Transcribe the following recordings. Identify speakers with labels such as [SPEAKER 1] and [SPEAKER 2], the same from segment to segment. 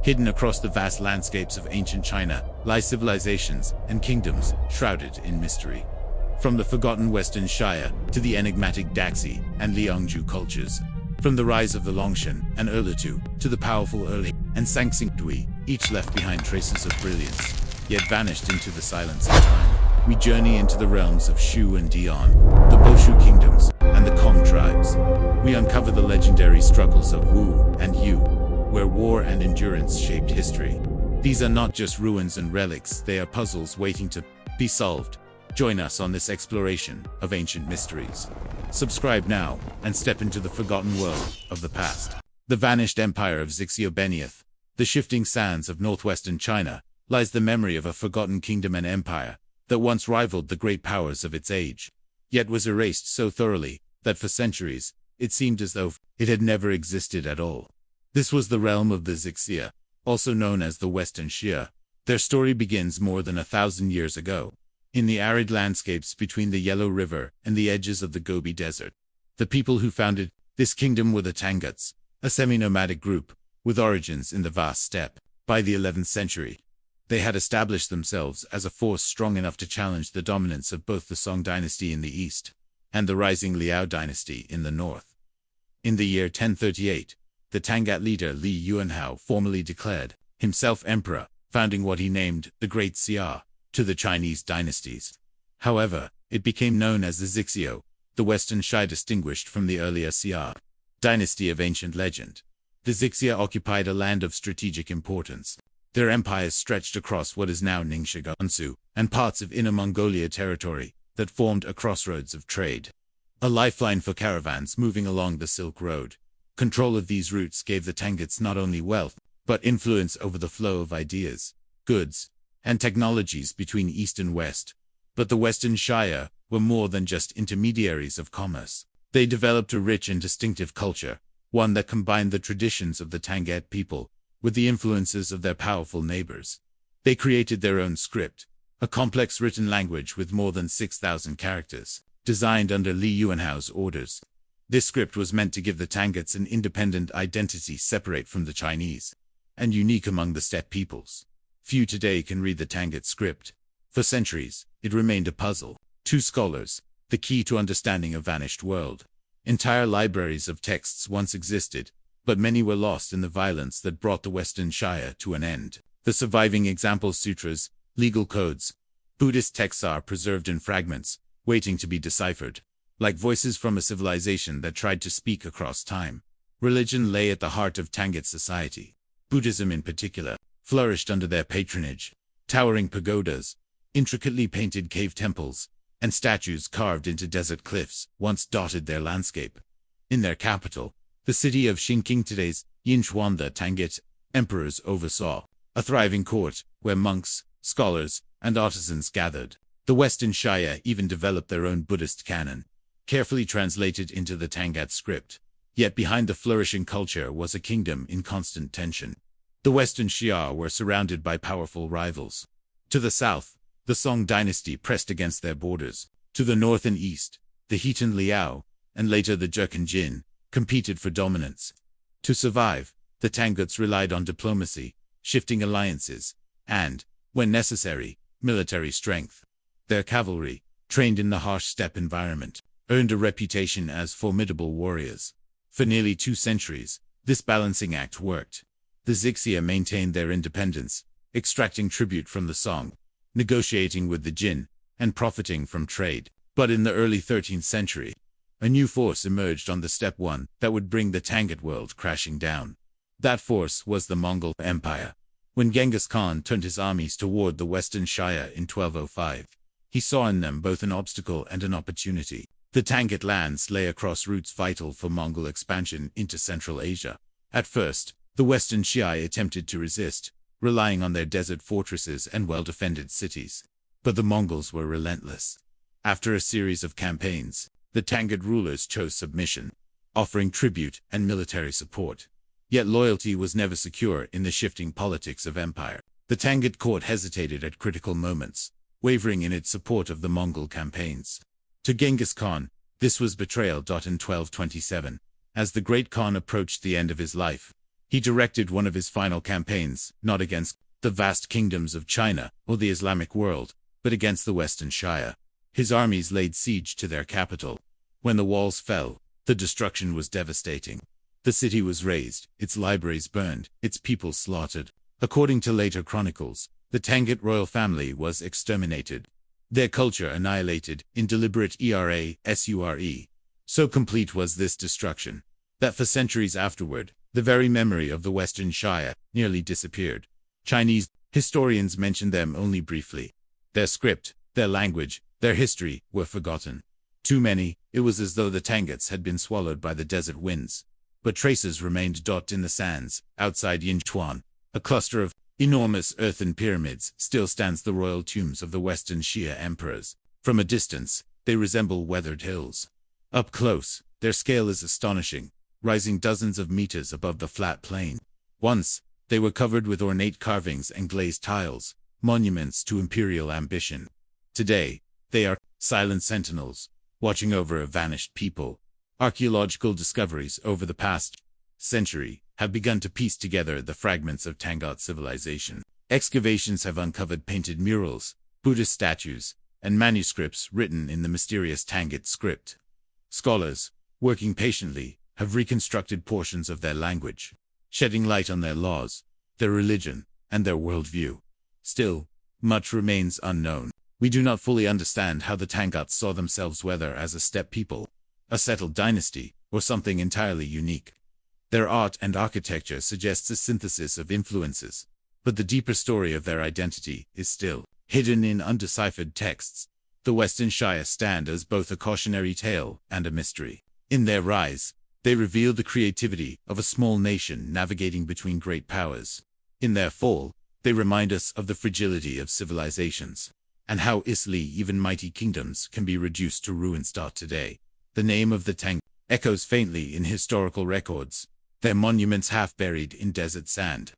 [SPEAKER 1] Hidden across the vast landscapes of ancient China lie civilizations and kingdoms shrouded in mystery. From the forgotten Western Shire to the enigmatic Daxi and Liangzhu cultures, from the rise of the Longshan and Erlitu to the powerful Erli and Sangsing Dui, each left behind traces of brilliance, yet vanished into the silence of time. We journey into the realms of Shu and Dian, the Boshu kingdoms, and the Kong tribes. We uncover the legendary struggles of Wu and Yu, where war and endurance shaped history. These are not just ruins and relics, they are puzzles waiting to be solved. Join us on this exploration of ancient mysteries. Subscribe now and step into the forgotten world of the past. The vanished empire of Zixia beneath the shifting sands of northwestern China lies the memory of a forgotten kingdom and empire that once rivaled the great powers of its age, yet was erased so thoroughly that for centuries it seemed as though it had never existed at all. This was the realm of the Zixia, also known as the Western Xia. Their story begins more than 1,000 years ago, in the arid landscapes between the Yellow River and the edges of the Gobi Desert. The people who founded this kingdom were the Tanguts, a semi-nomadic group with origins in the vast steppe. By the 11th century, they had established themselves as a force strong enough to challenge the dominance of both the Song dynasty in the east and the rising Liao dynasty in the north. In the year 1038, the Tangut leader Li Yuanhao formally declared himself emperor, founding what he named the Great Xia to the Chinese dynasties. However, it became known as the Zixio, the Western Xia distinguished from the earlier Xia dynasty of ancient legend. The Zixia occupied a land of strategic importance. Their empires stretched across what is now Ningxia Gansu and parts of Inner Mongolia territory that formed a crossroads of trade, a lifeline for caravans moving along the Silk Road. Control of these routes gave the Tanguts not only wealth, but influence over the flow of ideas, goods, and technologies between East and West. But the Western Shire were more than just intermediaries of commerce. They developed a rich and distinctive culture, one that combined the traditions of the Tangut people with the influences of their powerful neighbors. They created their own script, a complex written language with more than 6,000 characters, designed under Li Yuanhao's orders. This script was meant to give the Tanguts an independent identity separate from the Chinese, and unique among the steppe peoples. Few today can read the Tangut script. For centuries, it remained a puzzle. To scholars, the key to understanding a vanished world. Entire libraries of texts once existed, but many were lost in the violence that brought the Western Shire to an end. The surviving example sutras, legal codes, Buddhist texts are preserved in fragments, waiting to be deciphered, like voices from a civilization that tried to speak across time. Religion lay at the heart of Tangut society. Buddhism in particular flourished under their patronage. Towering pagodas, intricately painted cave temples, and statues carved into desert cliffs once dotted their landscape. In their capital, the city of Xinqing, today's Yinchuan, the Tangut emperors oversaw a thriving court where monks, scholars, and artisans gathered. The Western Shire even developed their own Buddhist canon, carefully translated into the Tangut script. Yet behind the flourishing culture was a kingdom in constant tension. The Western Xia were surrounded by powerful rivals. To the south, the Song dynasty pressed against their borders. To the north and east, the Khitan Liao, and later the Jurchen Jin, competed for dominance. To survive, the Tanguts relied on diplomacy, shifting alliances, and, when necessary, military strength. Their cavalry, trained in the harsh steppe environment, earned a reputation as formidable warriors. For nearly 2 centuries, this balancing act worked. The Zixia maintained their independence, extracting tribute from the Song, negotiating with the Jin, and profiting from trade. But in the early 13th century, a new force emerged on the steppe, one that would bring the Tangut world crashing down. That force was the Mongol Empire. When Genghis Khan turned his armies toward the Western Shire in 1205, he saw in them both an obstacle and an opportunity. The Tangut lands lay across routes vital for Mongol expansion into Central Asia. At first, the Western Shia attempted to resist, relying on their desert fortresses and well-defended cities. But the Mongols were relentless. After a series of campaigns, the Tangut rulers chose submission, offering tribute and military support. Yet loyalty was never secure in the shifting politics of empire. The Tangut court hesitated at critical moments, wavering in its support of the Mongol campaigns. To Genghis Khan, this was betrayal. In 1227, as the Great Khan approached the end of his life, He directed one of his final campaigns, not against the vast kingdoms of China or the Islamic world, but against the Western Shire. His armies laid siege to their capital. When the walls fell, the destruction was devastating. The city was razed, its libraries burned, its people slaughtered. According to later chronicles, the Tangut royal family was exterminated. Their culture annihilated in deliberate erasure. So complete was this destruction, that for centuries afterward, the very memory of the Western Shire nearly disappeared. Chinese historians mention them only briefly. Their script, their language, their history were forgotten. Too many, it was as though the Tanguts had been swallowed by the desert winds. But traces remained dotted in the sands. Outside Yinchuan, a cluster of enormous earthen pyramids, still stands the royal tombs of the Western Xia emperors. From a distance, they resemble weathered hills. Up close, their scale is astonishing, rising dozens of meters above the flat plain. Once, they were covered with ornate carvings and glazed tiles, monuments to imperial ambition. Today, they are silent sentinels, watching over a vanished people. Archaeological discoveries over the past century have begun to piece together the fragments of Tangut civilization. Excavations have uncovered painted murals, Buddhist statues, and manuscripts written in the mysterious Tangut script. Scholars, working patiently, have reconstructed portions of their language, shedding light on their laws, their religion, and their worldview. Still, much remains unknown. We do not fully understand how the Tanguts saw themselves, whether as a steppe people, a settled dynasty, or something entirely unique. Their art and architecture suggests a synthesis of influences, but the deeper story of their identity is still hidden in undeciphered texts. The Western Shire stand as both a cautionary tale and a mystery. In their rise, they reveal the creativity of a small nation navigating between great powers. In their fall, they remind us of the fragility of civilizations, and how easily even mighty kingdoms can be reduced to ruins. Today, the name of the Tang echoes faintly in historical records, their monuments half buried in desert sand,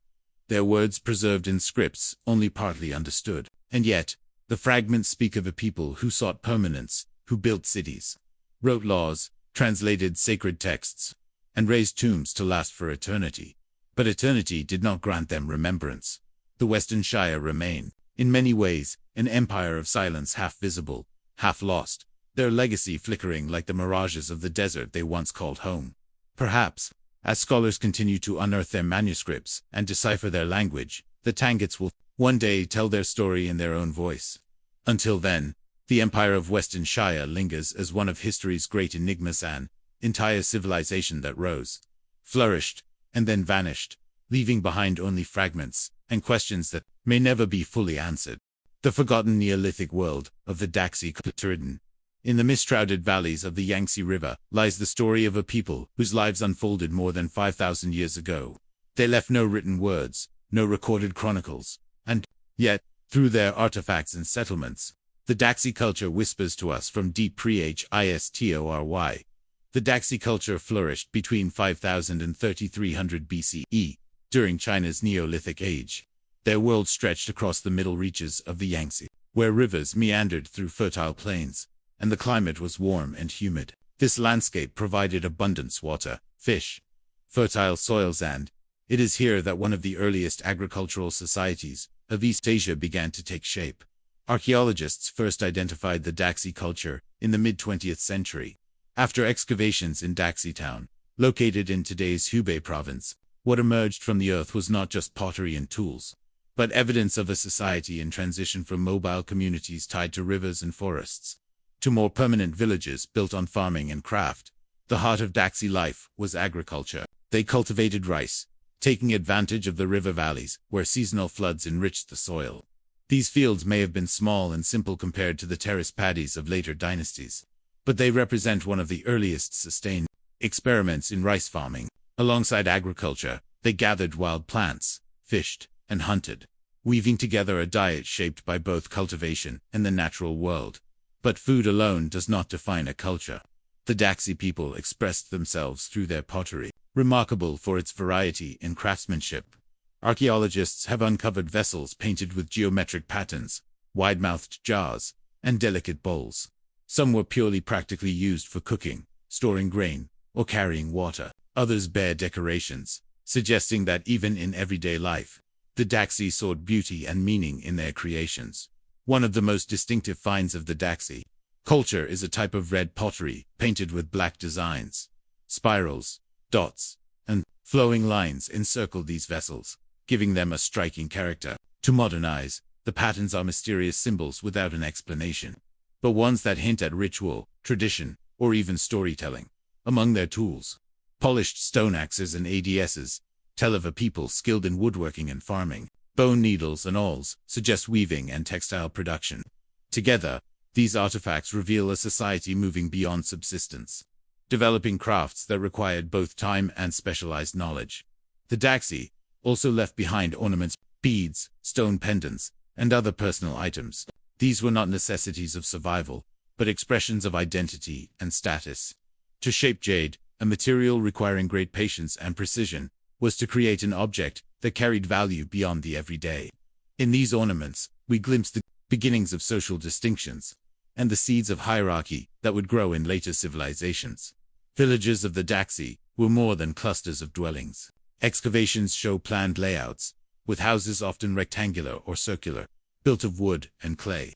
[SPEAKER 1] their words preserved in scripts only partly understood. And yet, the fragments speak of a people who sought permanence, who built cities, wrote laws, translated sacred texts, and raised tombs to last for eternity. But eternity did not grant them remembrance. The Western Shire remain, in many ways, an empire of silence, half visible, half lost, their legacy flickering like the mirages of the desert they once called home. Perhaps, as scholars continue to unearth their manuscripts and decipher their language, the Tanguts will one day tell their story in their own voice. Until then, the empire of Western Shire lingers as one of history's great enigmas, an entire civilization that rose, flourished, and then vanished, leaving behind only fragments and questions that may never be fully answered. The forgotten Neolithic world of the Compilation. In the mist-shrouded valleys of the Yangtze River lies the story of a people whose lives unfolded more than 5,000 years ago. They left no written words, no recorded chronicles, and yet, through their artifacts and settlements, the Daxi culture whispers to us from deep pre-history. The Daxi culture flourished between 5000 and 3300 BCE, during China's Neolithic age. Their world stretched across the middle reaches of the Yangtze, where rivers meandered through fertile plains, and the climate was warm and humid. This landscape provided abundant water, fish, fertile soils, and it is here that one of the earliest agricultural societies of East Asia began to take shape. Archaeologists first identified the Daxi culture in the mid-20th century. After excavations in Daxi town, located in today's Hubei province, what emerged from the earth was not just pottery and tools, but evidence of a society in transition from mobile communities tied to rivers and forests to more permanent villages built on farming and craft. The heart of Daxi life was agriculture. They cultivated rice, taking advantage of the river valleys where seasonal floods enriched the soil. These fields may have been small and simple compared to the terrace paddies of later dynasties, but they represent one of the earliest sustained experiments in rice farming. Alongside agriculture, they gathered wild plants, fished, and hunted, weaving together a diet shaped by both cultivation and the natural world. But food alone does not define a culture. The Daxi people expressed themselves through their pottery, remarkable for its variety and craftsmanship. Archaeologists have uncovered vessels painted with geometric patterns, wide-mouthed jars, and delicate bowls. Some were purely practically used for cooking, storing grain, or carrying water. Others bear decorations, suggesting that even in everyday life, the Daxi sought beauty and meaning in their creations. One of the most distinctive finds of the Daxi culture is a type of red pottery painted with black designs. Spirals, dots, and flowing lines encircle these vessels, giving them a striking character. To modern eyes, the patterns are mysterious symbols without an explanation, but ones that hint at ritual, tradition, or even storytelling. Among their tools, polished stone axes and ADSs tell of a people skilled in woodworking and farming. Bone needles and awls suggest weaving and textile production. Together, these artifacts reveal a society moving beyond subsistence, developing crafts that required both time and specialized knowledge. The Daxi also left behind ornaments, beads, stone pendants, and other personal items. These were not necessities of survival, but expressions of identity and status. To shape jade, a material requiring great patience and precision, was to create an object that carried value beyond the everyday. In these ornaments, we glimpse the beginnings of social distinctions and the seeds of hierarchy that would grow in later civilizations. Villages of the Daxi were more than clusters of dwellings. Excavations show planned layouts, with houses often rectangular or circular, built of wood and clay.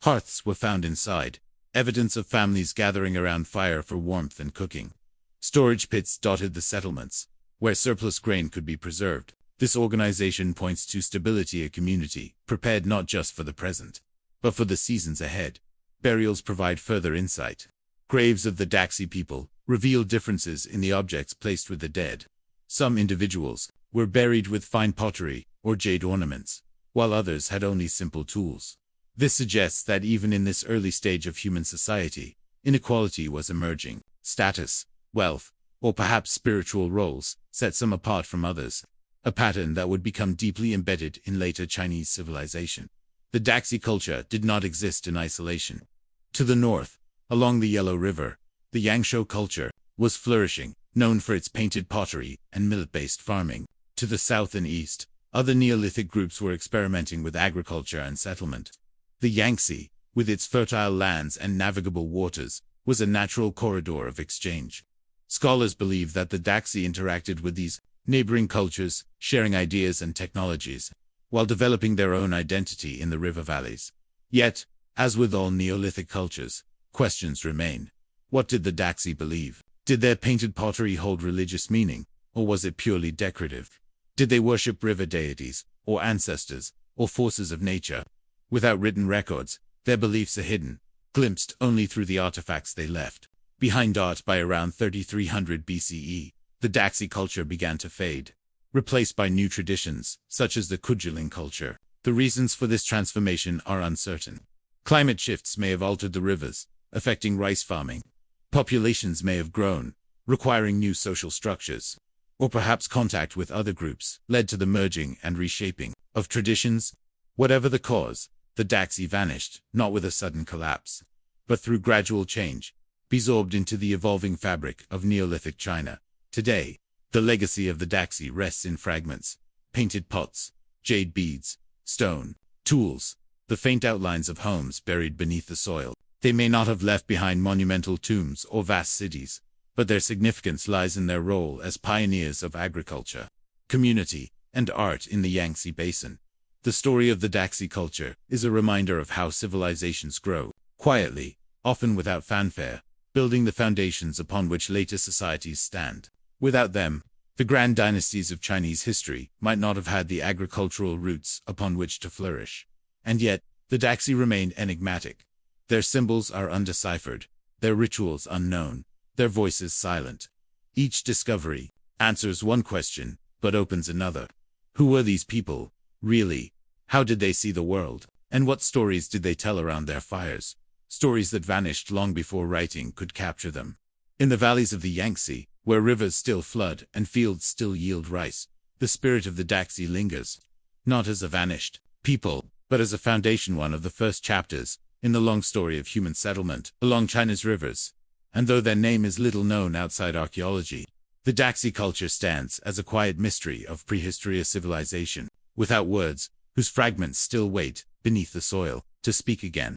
[SPEAKER 1] Hearths were found inside, evidence of families gathering around fire for warmth and cooking. Storage pits dotted the settlements, where surplus grain could be preserved. This organization points to stability, a community prepared not just for the present, but for the seasons ahead. Burials provide further insight. Graves of the Daxi people reveal differences in the objects placed with the dead. Some individuals were buried with fine pottery or jade ornaments, while others had only simple tools. This suggests that even in this early stage of human society, inequality was emerging. Status, wealth, or perhaps spiritual roles set some apart from others, a pattern that would become deeply embedded in later Chinese civilization. The Daxi culture did not exist in isolation. To the north, along the Yellow River, the Yangshuo culture was flourishing, known for its painted pottery and millet-based farming. To the south and east, other Neolithic groups were experimenting with agriculture and settlement. The Yangtze, with its fertile lands and navigable waters, was a natural corridor of exchange. Scholars believe that the Daxi interacted with these neighboring cultures, sharing ideas and technologies, while developing their own identity in the river valleys. Yet, as with all Neolithic cultures, questions remain. What did the Daxi believe? Did their painted pottery hold religious meaning, or was it purely decorative? Did they worship river deities, or ancestors, or forces of nature? Without written records, their beliefs are hidden, glimpsed only through the artifacts they left. Behind art by around 3300 BCE, the Daxi culture began to fade, replaced by new traditions, such as the Kujiling culture. The reasons for this transformation are uncertain. Climate shifts may have altered the rivers, affecting rice farming. Populations may have grown, requiring new social structures. Or perhaps contact with other groups led to the merging and reshaping of traditions. Whatever the cause, the Daxi vanished, not with a sudden collapse, but through gradual change, absorbed into the evolving fabric of Neolithic China. Today, the legacy of the Daxi rests in fragments, painted pots, jade beads, stone, tools, the faint outlines of homes buried beneath the soil. They may not have left behind monumental tombs or vast cities, but their significance lies in their role as pioneers of agriculture, community, and art in the Yangtze Basin. The story of the Daxi culture is a reminder of how civilizations grow, quietly, often without fanfare, building the foundations upon which later societies stand. Without them, the grand dynasties of Chinese history might not have had the agricultural roots upon which to flourish. And yet, the Daxi remain enigmatic. Their symbols are undeciphered, their rituals unknown, their voices silent. Each discovery answers one question, but opens another. Who were these people, really? How did they see the world? And what stories did they tell around their fires? Stories that vanished long before writing could capture them. In the valleys of the Yangtze, where rivers still flood and fields still yield rice, the spirit of the Daxi lingers, not as a vanished people, but as a foundation, one of the first chapters in the long story of human settlement along China's rivers. And though their name is little known outside archaeology, the Daxi culture stands as a quiet mystery of prehistory, a civilization without words, whose fragments still wait beneath the soil to speak again.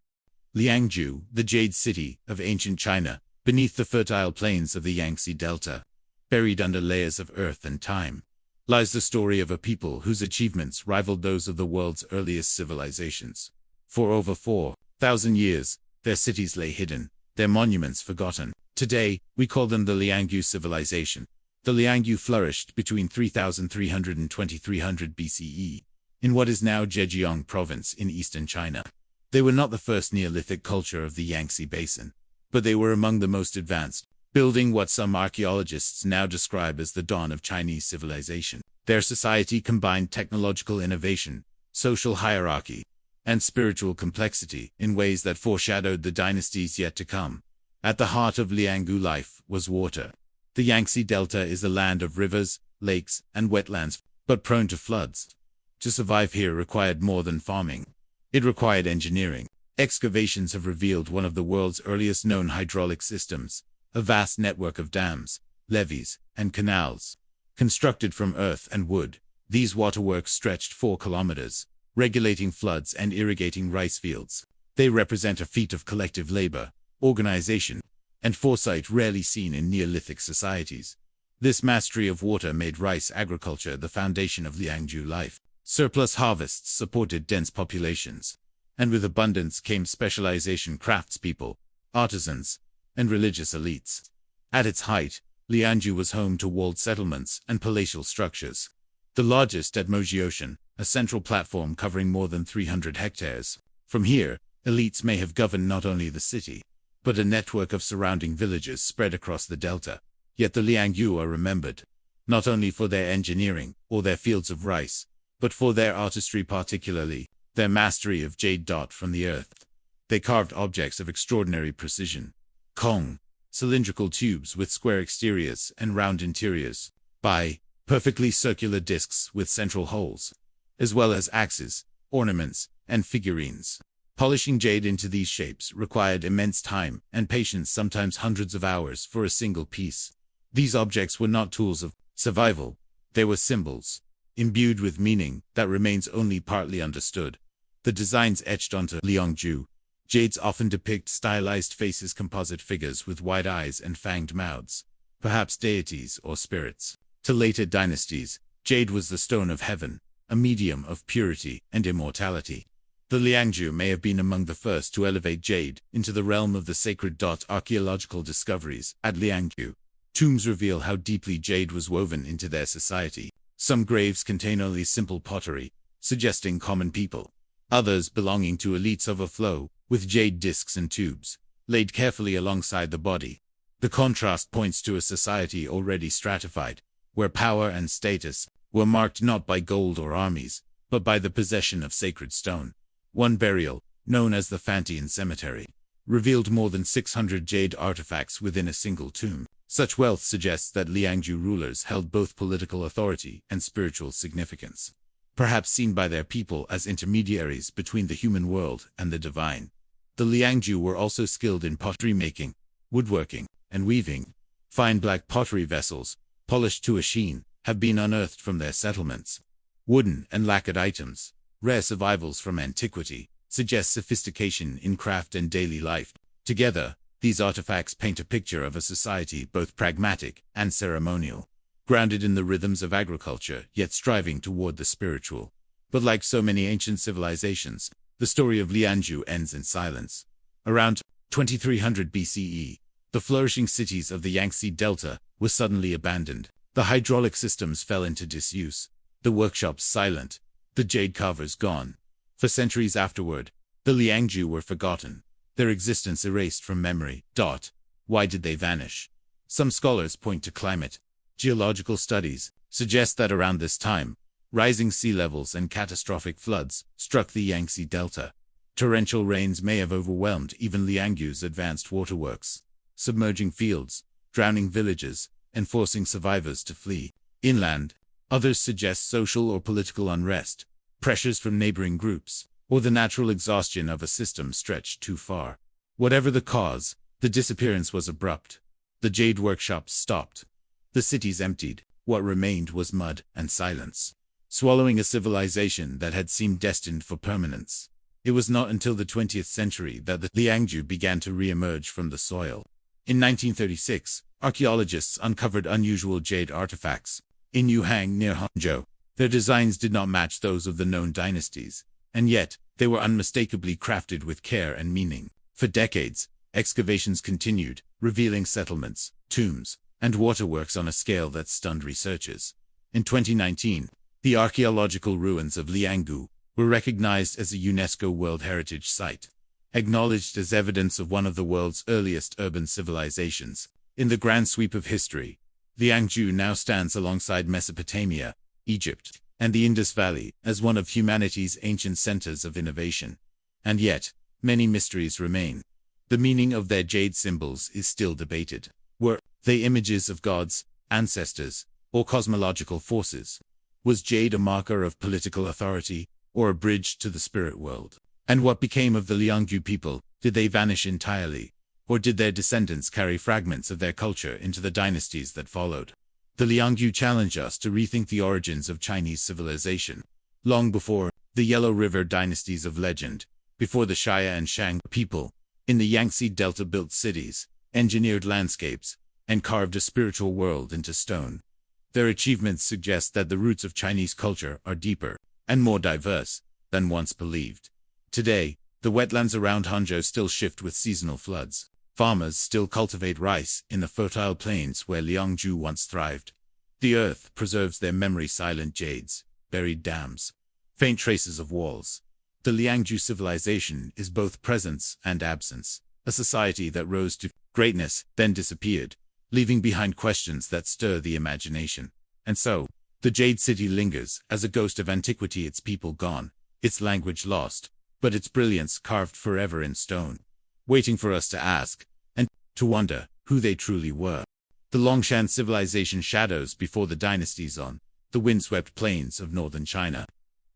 [SPEAKER 1] Liangzhu, the Jade City of ancient China, beneath the fertile plains of the Yangtze Delta, buried under layers of earth and time. lies the story of a people whose achievements rivaled those of the world's earliest civilizations. For over 4,000 years, their cities lay hidden, their monuments forgotten. Today, we call them the Liangyu civilization. The Liangyu flourished between 3300 and 2300 BCE, in what is now Zhejiang province in eastern China. They were not the first Neolithic culture of the Yangtze Basin, but they were among the most advanced, building what some archaeologists now describe as the dawn of Chinese civilization. Their society combined technological innovation, social hierarchy, and spiritual complexity in ways that foreshadowed the dynasties yet to come. At the heart of Liangyu life was water. The Yangtze Delta is a land of rivers, lakes, and wetlands, but prone to floods. To survive here required more than farming. It required engineering. Excavations have revealed one of the world's earliest known hydraulic systems, a vast network of dams, levees, and canals. Constructed from earth and wood, these waterworks stretched 4 kilometers, regulating floods and irrigating rice fields. They represent a feat of collective labor, organization, and foresight rarely seen in Neolithic societies. This mastery of water made rice agriculture the foundation of Liangyu life. Surplus harvests supported dense populations, and with abundance came specialization: craftspeople, artisans, and religious elites. At its height, Liangyu was home to walled settlements and palatial structures. The largest at Mojioshan, a central platform covering more than 300 hectares. From here, elites may have governed not only the city, but a network of surrounding villages spread across the delta. Yet the Liangyu are remembered, not only for their engineering or their fields of rice, but for their artistry, particularly their mastery of jade from the earth. They carved objects of extraordinary precision. Kong, cylindrical tubes with square exteriors and round interiors. Bai, perfectly circular discs with central holes, as well as axes, ornaments, and figurines. Polishing jade into these shapes required immense time and patience, sometimes hundreds of hours for a single piece. These objects were not tools of survival, they were symbols, imbued with meaning that remains only partly understood. The designs etched onto Liangyu jades often depict stylized faces, composite figures with wide eyes and fanged mouths, perhaps deities or spirits. To later dynasties, jade was the stone of heaven, a medium of purity and immortality. The Liangyu may have been among the first to elevate jade into the realm of the sacred. Archaeological discoveries at Liangyu tombs reveal how deeply jade was woven into their society. Some graves contain only simple pottery, suggesting common people. Others, belonging to elites, overflow with jade discs and tubes, laid carefully alongside the body. The contrast points to a society already stratified, where power and status were marked not by gold or armies, but by the possession of sacred stone. One burial, known as the Fantian Cemetery, revealed more than 600 jade artifacts within a single tomb. Such wealth suggests that Liangyu rulers held both political authority and spiritual significance, perhaps seen by their people as intermediaries between the human world and the divine. The Liangyu were also skilled in pottery making, woodworking, and weaving. Fine black pottery vessels, polished to a sheen, have been unearthed from their settlements. Wooden and lacquered items, rare survivals from antiquity, suggest sophistication in craft and daily life. Together, these artifacts paint a picture of a society both pragmatic and ceremonial, grounded in the rhythms of agriculture yet striving toward the spiritual. But like so many ancient civilizations, the story of Liangyu ends in silence. Around 2300 BCE, the flourishing cities of the Yangtze Delta were suddenly abandoned. The hydraulic systems fell into disuse, the workshops silent, the jade carvers gone. For centuries afterward, the Liangyu were forgotten, their existence erased from memory. Why did they vanish? Some scholars point to climate. Geological studies suggest that around this time, rising sea levels and catastrophic floods struck the Yangtze Delta. Torrential rains may have overwhelmed even Liangyu's advanced waterworks, submerging fields, drowning villages, and forcing survivors to flee inland. Others suggest social or political unrest, pressures from neighboring groups, or the natural exhaustion of a system stretched too far. Whatever the cause, the disappearance was abrupt. The jade workshops stopped. The cities emptied. What remained was mud and silence, swallowing a civilization that had seemed destined for permanence. It was not until the 20th century that the Liangyu began to re-emerge from the soil. In 1936, archaeologists uncovered unusual jade artifacts, in Yuhang near Hangzhou. Their designs did not match those of the known dynasties, and yet they were unmistakably crafted with care and meaning. For decades, excavations continued, revealing settlements, tombs, and waterworks on a scale that stunned researchers. In 2019, the archaeological ruins of Lianggu were recognized as a UNESCO World Heritage Site, acknowledged as evidence of one of the world's earliest urban civilizations. In the grand sweep of history, Lianggu now stands alongside Mesopotamia, Egypt, and the Indus Valley as one of humanity's ancient centers of innovation. And yet, many mysteries remain. The meaning of their jade symbols is still debated. Were they images of gods, ancestors, or cosmological forces? Was jade a marker of political authority, or a bridge to the spirit world? And what became of the Lianggu people? Did they vanish entirely? Or did their descendants carry fragments of their culture into the dynasties that followed? The Lianggu challenge us to rethink the origins of Chinese civilization. Long before the Yellow River dynasties of legend, before the Xia and Shang people, in the Yangtze Delta built cities, engineered landscapes, and carved a spiritual world into stone. Their achievements suggest that the roots of Chinese culture are deeper and more diverse than once believed. Today, the wetlands around Hangzhou still shift with seasonal floods. Farmers still cultivate rice in the fertile plains where Lianggu once thrived. The earth preserves their memory-silent jades, buried dams, faint traces of walls. The Lianggu civilization is both presence and absence, a society that rose to greatness, then disappeared, leaving behind questions that stir the imagination. And so, the Jade City lingers as a ghost of antiquity, its people gone, its language lost, but its brilliance carved forever in stone, waiting for us to ask, and to wonder, who they truly were. The Longshan civilization shadows before the dynasties on the windswept plains of northern China.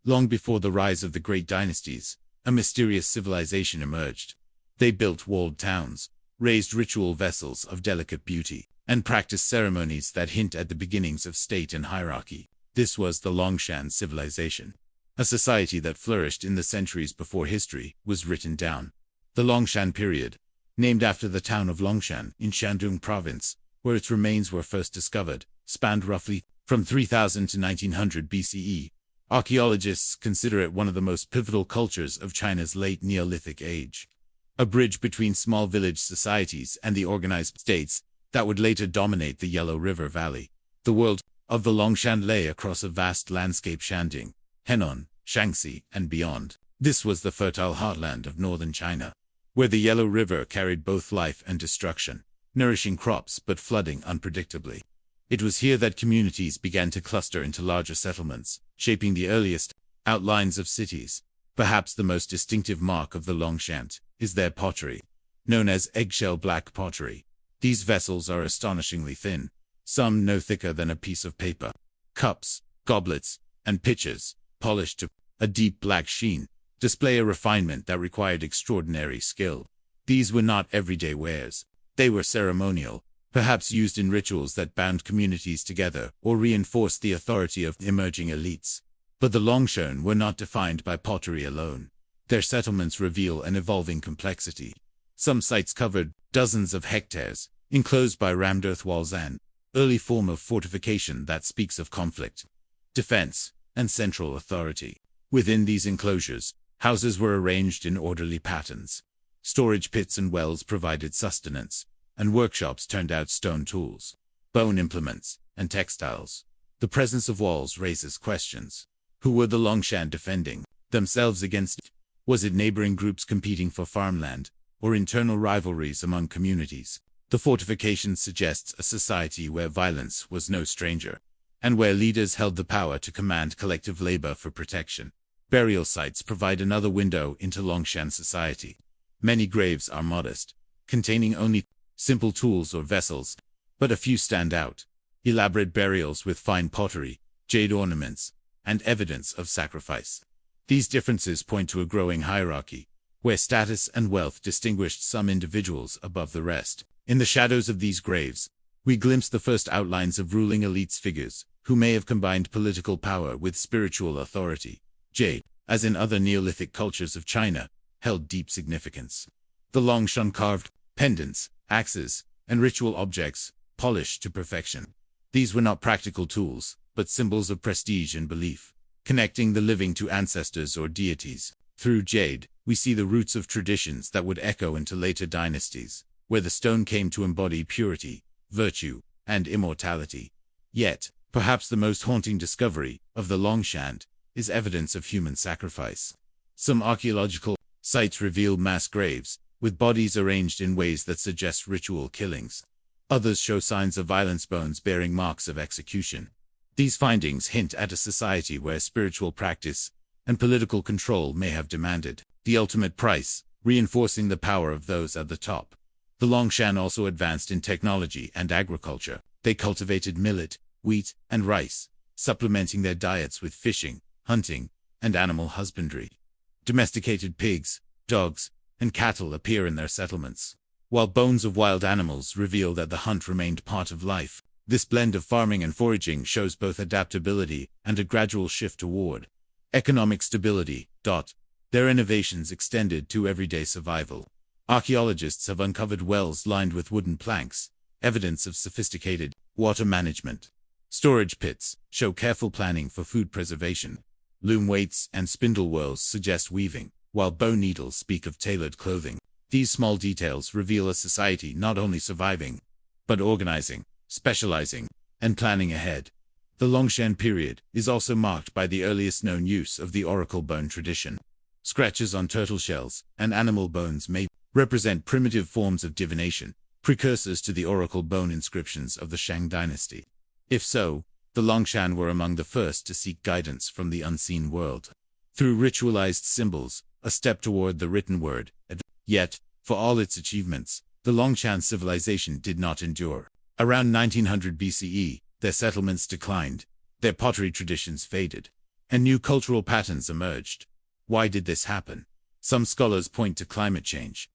[SPEAKER 1] Long before the rise of the great dynasties, a mysterious civilization emerged. They built walled towns, raised ritual vessels of delicate beauty, and practiced ceremonies that hint at the beginnings of state and hierarchy. This was the Longshan civilization, a society that flourished in the centuries before history was written down. The Longshan period, named after the town of Longshan in Shandong province, where its remains were first discovered, spanned roughly from 3000 to 1900 BCE. Archaeologists consider it one of the most pivotal cultures of China's late Neolithic age, a bridge between small village societies and the organized states that would later dominate the Yellow River Valley. The world of the Longshan lay across a vast landscape, Shandong, Henan, Shaanxi, and beyond. This was the fertile heartland of northern China, where the Yellow River carried both life and destruction, nourishing crops but flooding unpredictably. It was here that communities began to cluster into larger settlements, shaping the earliest outlines of cities. Perhaps the most distinctive mark of the Longshan is their pottery, known as eggshell black pottery. These vessels are astonishingly thin, some no thicker than a piece of paper. Cups, goblets, and pitchers, polished to a deep black sheen, display a refinement that required extraordinary skill. These were not everyday wares. They were ceremonial, perhaps used in rituals that bound communities together or reinforced the authority of emerging elites. But the Longshan were not defined by pottery alone. Their settlements reveal an evolving complexity. Some sites covered dozens of hectares, enclosed by rammed earth walls, an early form of fortification that speaks of conflict, defense, and central authority. Within these enclosures, houses were arranged in orderly patterns. Storage pits and wells provided sustenance, and workshops turned out stone tools, bone implements, and textiles. The presence of walls raises questions. Who were the Longshan defending themselves against? Was it neighboring groups competing for farmland, or internal rivalries among communities? The fortification suggests a society where violence was no stranger, and where leaders held the power to command collective labor for protection. Burial sites provide another window into Longshan society. Many graves are modest, containing only simple tools or vessels, but a few stand out. Elaborate burials with fine pottery, jade ornaments, and evidence of sacrifice. These differences point to a growing hierarchy, where status and wealth distinguished some individuals above the rest. In the shadows of these graves, we glimpse the first outlines of ruling elites, figures who may have combined political power with spiritual authority. Jade, as in other Neolithic cultures of China, held deep significance. The Longshan carved pendants, axes, and ritual objects, polished to perfection. These were not practical tools, but but symbols of prestige and belief, connecting the living to ancestors or deities. Through jade, we see the roots of traditions that would echo into later dynasties, where the stone came to embody purity, virtue, and immortality. Yet, perhaps the most haunting discovery of the Longshan is evidence of human sacrifice. Some archaeological sites reveal mass graves, with bodies arranged in ways that suggest ritual killings. Others show signs of violence, bones bearing marks of execution. These findings hint at a society where spiritual practice and political control may have demanded the ultimate price, reinforcing the power of those at the top. The Longshan also advanced in technology and agriculture. They cultivated millet, wheat, and rice, supplementing their diets with fishing, hunting, and animal husbandry. Domesticated pigs, dogs, and cattle appear in their settlements, while bones of wild animals reveal that the hunt remained part of life. This blend of farming and foraging shows both adaptability and a gradual shift toward economic stability. Their innovations extended to everyday survival. Archaeologists have uncovered wells lined with wooden planks, evidence of sophisticated water management. Storage pits show careful planning for food preservation. Loom weights and spindle whorls suggest weaving, while bow needles speak of tailored clothing. These small details reveal a society not only surviving, but organizing, specializing, and planning ahead. The Longshan period is also marked by the earliest known use of the oracle bone tradition. Scratches on turtle shells and animal bones may represent primitive forms of divination, precursors to the oracle bone inscriptions of the Shang dynasty. If so, the Longshan were among the first to seek guidance from the unseen world. Through ritualized symbols, a step toward the written word. Yet, for all its achievements, the Longshan civilization did not endure. Around 1900 BCE, their settlements declined, their pottery traditions faded, and new cultural patterns emerged. Why did this happen? Some scholars point to climate change.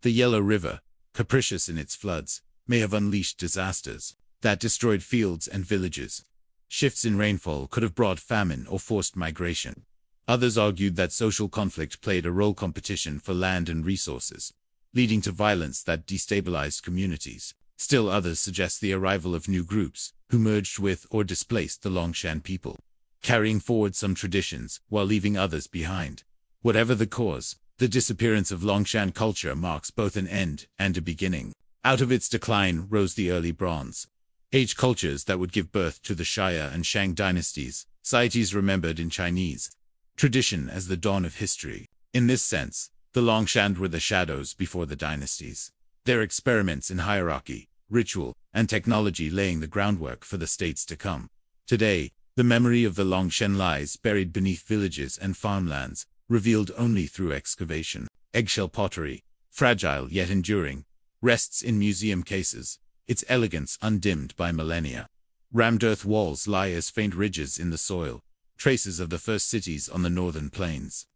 [SPEAKER 1] The Yellow River, capricious in its floods, may have unleashed disasters that destroyed fields and villages. Shifts in rainfall could have brought famine or forced migration. Others argued that social conflict played a role, competition for land and resources, leading to violence that destabilized communities. Still others suggest the arrival of new groups, who merged with or displaced the Longshan people, carrying forward some traditions while leaving others behind. Whatever the cause, the disappearance of Longshan culture marks both an end and a beginning. Out of its decline rose the early Bronze Age cultures that would give birth to the Xia and Shang dynasties, societies remembered in Chinese tradition as the dawn of history. In this sense, the Longshan were the shadows before the dynasties, their experiments in hierarchy, ritual, and technology laying the groundwork for the states to come. Today, the memory of the Longshan lies buried beneath villages and farmlands, revealed only through excavation. Eggshell pottery, fragile yet enduring, rests in museum cases, its elegance undimmed by millennia. Rammed earth walls lie as faint ridges in the soil, traces of the first cities on the northern plains.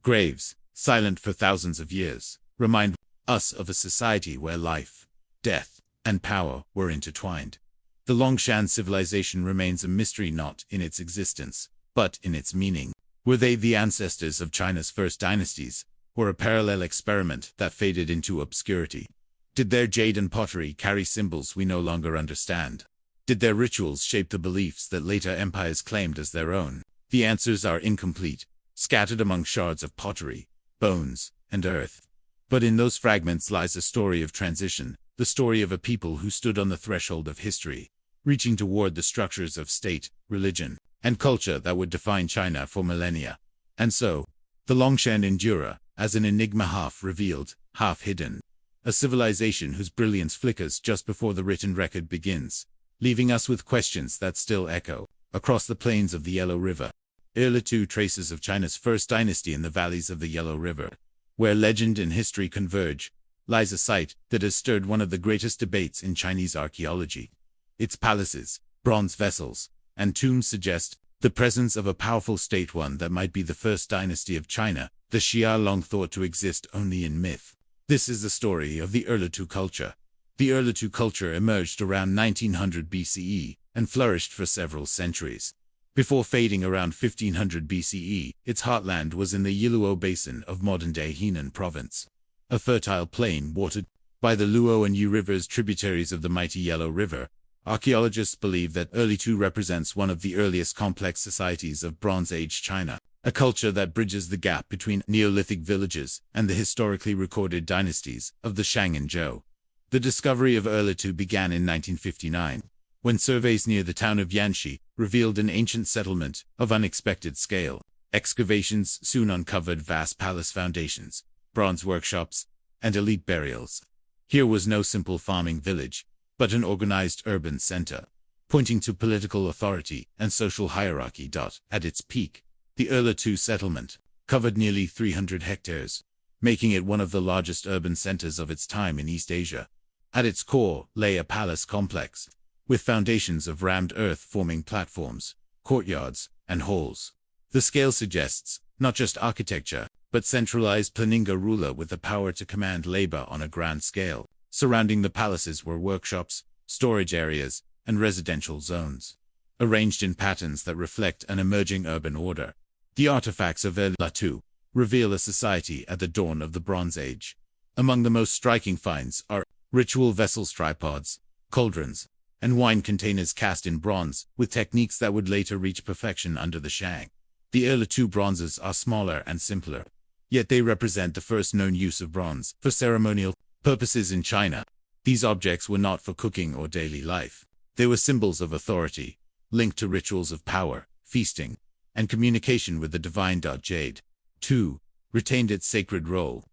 [SPEAKER 1] Graves, silent for thousands of years, remind us of a society where life, death, and power were intertwined. The Longshan civilization remains a mystery, not in its existence, but in its meaning. Were they the ancestors of China's first dynasties, or a parallel experiment that faded into obscurity? Did their jade and pottery carry symbols we no longer understand? Did their rituals shape the beliefs that later empires claimed as their own? The answers are incomplete, scattered among shards of pottery, bones, and earth. But in those fragments lies a story of transition, the story of a people who stood on the threshold of history, reaching toward the structures of state, religion, and culture that would define China for millennia. And so, the Longshan endure, as an enigma half revealed, half hidden. A civilization whose brilliance flickers just before the written record begins, leaving us with questions that still echo across the plains of the Yellow River. Erlitou, traces of China's first dynasty in the valleys of the Yellow River, where legend and history converge, lies a site that has stirred one of the greatest debates in Chinese archaeology. Its palaces, bronze vessels, and tombs suggest the presence of a powerful state, one that might be the first dynasty of China, the Xia long thought to exist only in myth. This is the story of the Erlitou culture. The Erlitou culture emerged around 1900 BCE and flourished for several centuries. Before fading around 1500 BCE, its heartland was in the Yiluo basin of modern-day Henan province, a fertile plain watered by the Luo and Yu rivers, tributaries of the mighty Yellow River. Archaeologists believe that Erlitou represents one of the earliest complex societies of Bronze Age China, a culture that bridges the gap between Neolithic villages and the historically recorded dynasties of the Shang and Zhou. The discovery of Erlitou began in 1959, when surveys near the town of Yanxi revealed an ancient settlement of unexpected scale. Excavations soon uncovered vast palace foundations, bronze workshops, and elite burials. Here was no simple farming village, but an organized urban center, pointing to political authority and social hierarchy. At its peak, the Erlitou settlement covered nearly 300 hectares, making it one of the largest urban centers of its time in East Asia. At its core lay a palace complex, with foundations of rammed earth forming platforms, courtyards, and halls. The scale suggests not just architecture, but centralized Planinga ruler with the power to command labor on a grand scale. Surrounding the palaces were workshops, storage areas, and residential zones, arranged in patterns that reflect an emerging urban order. The artifacts of Erlitou reveal a society at the dawn of the Bronze Age. Among the most striking finds are ritual vessels, tripods, cauldrons, and wine containers cast in bronze, with techniques that would later reach perfection under the Shang. The Erlitou bronzes are smaller and simpler, yet they represent the first known use of bronze for ceremonial purposes in China. These objects were not for cooking or daily life. They were symbols of authority, linked to rituals of power, feasting, and communication with the divine. Jade, too, retained its sacred role.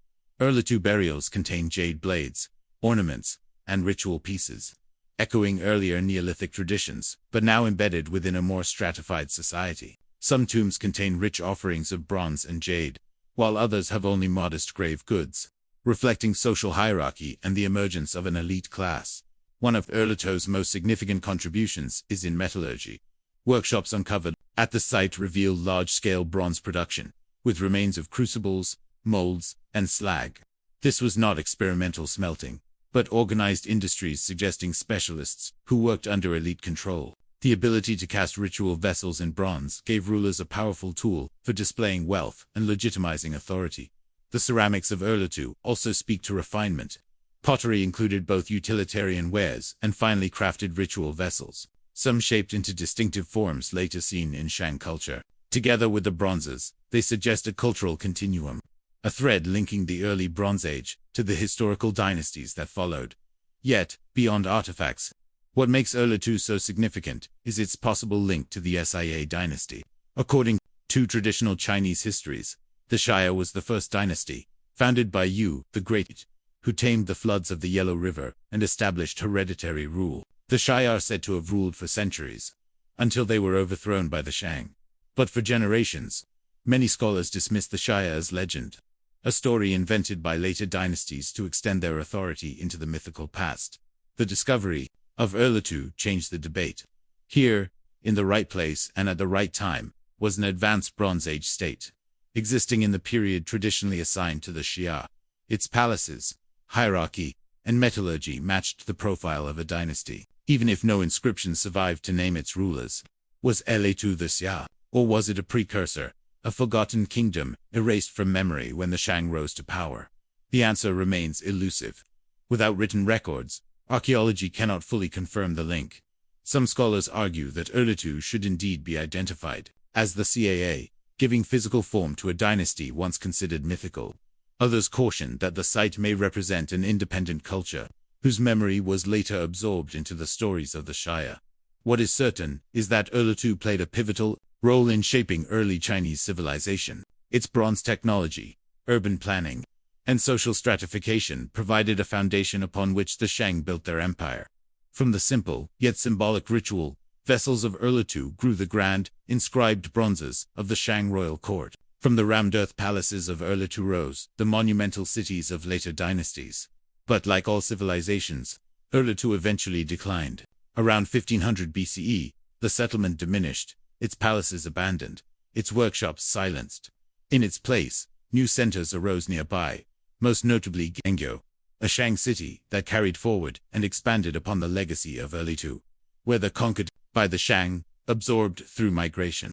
[SPEAKER 1] Erlitou burials contain jade blades, ornaments, and ritual pieces, echoing earlier Neolithic traditions, but now embedded within a more stratified society. Some tombs contain rich offerings of bronze and jade, while others have only modest grave goods, reflecting social hierarchy and the emergence of an elite class. One of Erlitou's most significant contributions is in metallurgy. Workshops uncovered at the site reveal large-scale bronze production, with remains of crucibles, molds, and slag. This was not experimental smelting, but organized industries suggesting specialists who worked under elite control. The ability to cast ritual vessels in bronze gave rulers a powerful tool for displaying wealth and legitimizing authority. The ceramics of Erlitou also speak to refinement. Pottery included both utilitarian wares and finely crafted ritual vessels, some shaped into distinctive forms later seen in Shang culture. Together with the bronzes, they suggest a cultural continuum, a thread linking the early Bronze Age to the historical dynasties that followed. Yet, beyond artifacts, what makes Erlitou so significant is its possible link to the Xia dynasty. According to traditional Chinese histories, the Xia was the first dynasty, founded by Yu the Great, who tamed the floods of the Yellow River and established hereditary rule. The Xia are said to have ruled for centuries, until they were overthrown by the Shang. But for generations, many scholars dismiss the Xia as legend, a story invented by later dynasties to extend their authority into the mythical past. The discovery of Erlitou changed the debate. Here, in the right place and at the right time, was an advanced Bronze Age state, existing in the period traditionally assigned to the Xia. Its palaces, hierarchy, and metallurgy matched the profile of a dynasty, even if no inscriptions survived to name its rulers. Was Erlitou the Xia, or was it a precursor, a forgotten kingdom erased from memory when the Shang rose to power? The answer remains elusive. Without written records, archaeology cannot fully confirm the link. Some scholars argue that Erlitou should indeed be identified as the Xia, giving physical form to a dynasty once considered mythical. Others caution that the site may represent an independent culture, whose memory was later absorbed into the stories of the Xia. What is certain is that Erlitou played a pivotal role in shaping early Chinese civilization. Its bronze technology, urban planning, and social stratification provided a foundation upon which the Shang built their empire. From the simple, yet symbolic ritual vessels of Erlitou grew the grand, inscribed bronzes of the Shang royal court. From the rammed earth palaces of Erlitou rose the monumental cities of later dynasties. But like all civilizations, Erlitou eventually declined. Around 1500 BCE, the settlement diminished, its palaces abandoned, its workshops silenced. In its place, new centers arose nearby, most notably Gengyo, a Shang city that carried forward and expanded upon the legacy of Erlitou. Whether conquered by the Shang, absorbed through migration,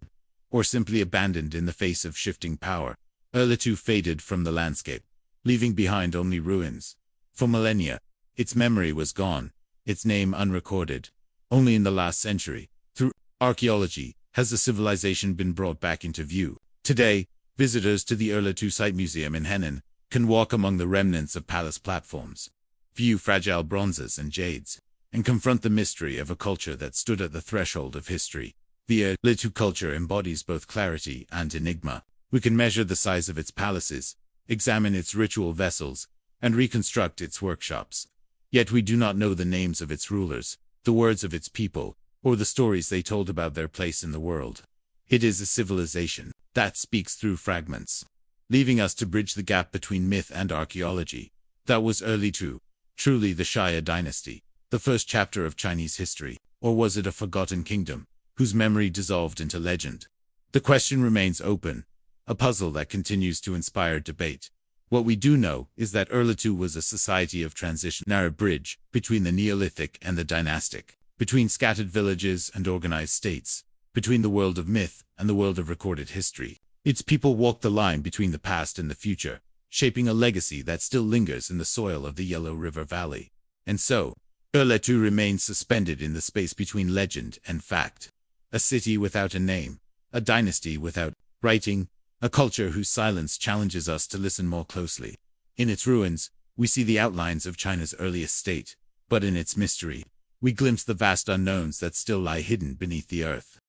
[SPEAKER 1] or simply abandoned in the face of shifting power, Erlitou faded from the landscape, leaving behind only ruins. For millennia, its memory was gone, its name unrecorded, Only in the last century, through archaeology, has the civilization been brought back into view. Today, visitors to the Erlitou Site Museum in Henan can walk among the remnants of palace platforms, view fragile bronzes and jades, and confront the mystery of a culture that stood at the threshold of history. The Erlitou culture embodies both clarity and enigma. We can measure the size of its palaces, examine its ritual vessels, and reconstruct its workshops. Yet we do not know the names of its rulers, the words of its people, or the stories they told about their place in the world. It is a civilization that speaks through fragments, leaving us to bridge the gap between myth and archaeology. That was Erlitou, truly the Xia dynasty, the first chapter of Chinese history, or was it a forgotten kingdom, whose memory dissolved into legend? The question remains open, a puzzle that continues to inspire debate. What we do know is that Erlitou was a society of transition, narrow bridge between the Neolithic and the dynastic, between scattered villages and organized states, between the world of myth and the world of recorded history. Its people walked the line between the past and the future, shaping a legacy that still lingers in the soil of the Yellow River Valley. And so, Erlitou remains suspended in the space between legend and fact. A city without a name, a dynasty without writing, a culture whose silence challenges us to listen more closely. In its ruins, we see the outlines of China's earliest state, but in its mystery, we glimpse the vast unknowns that still lie hidden beneath the earth.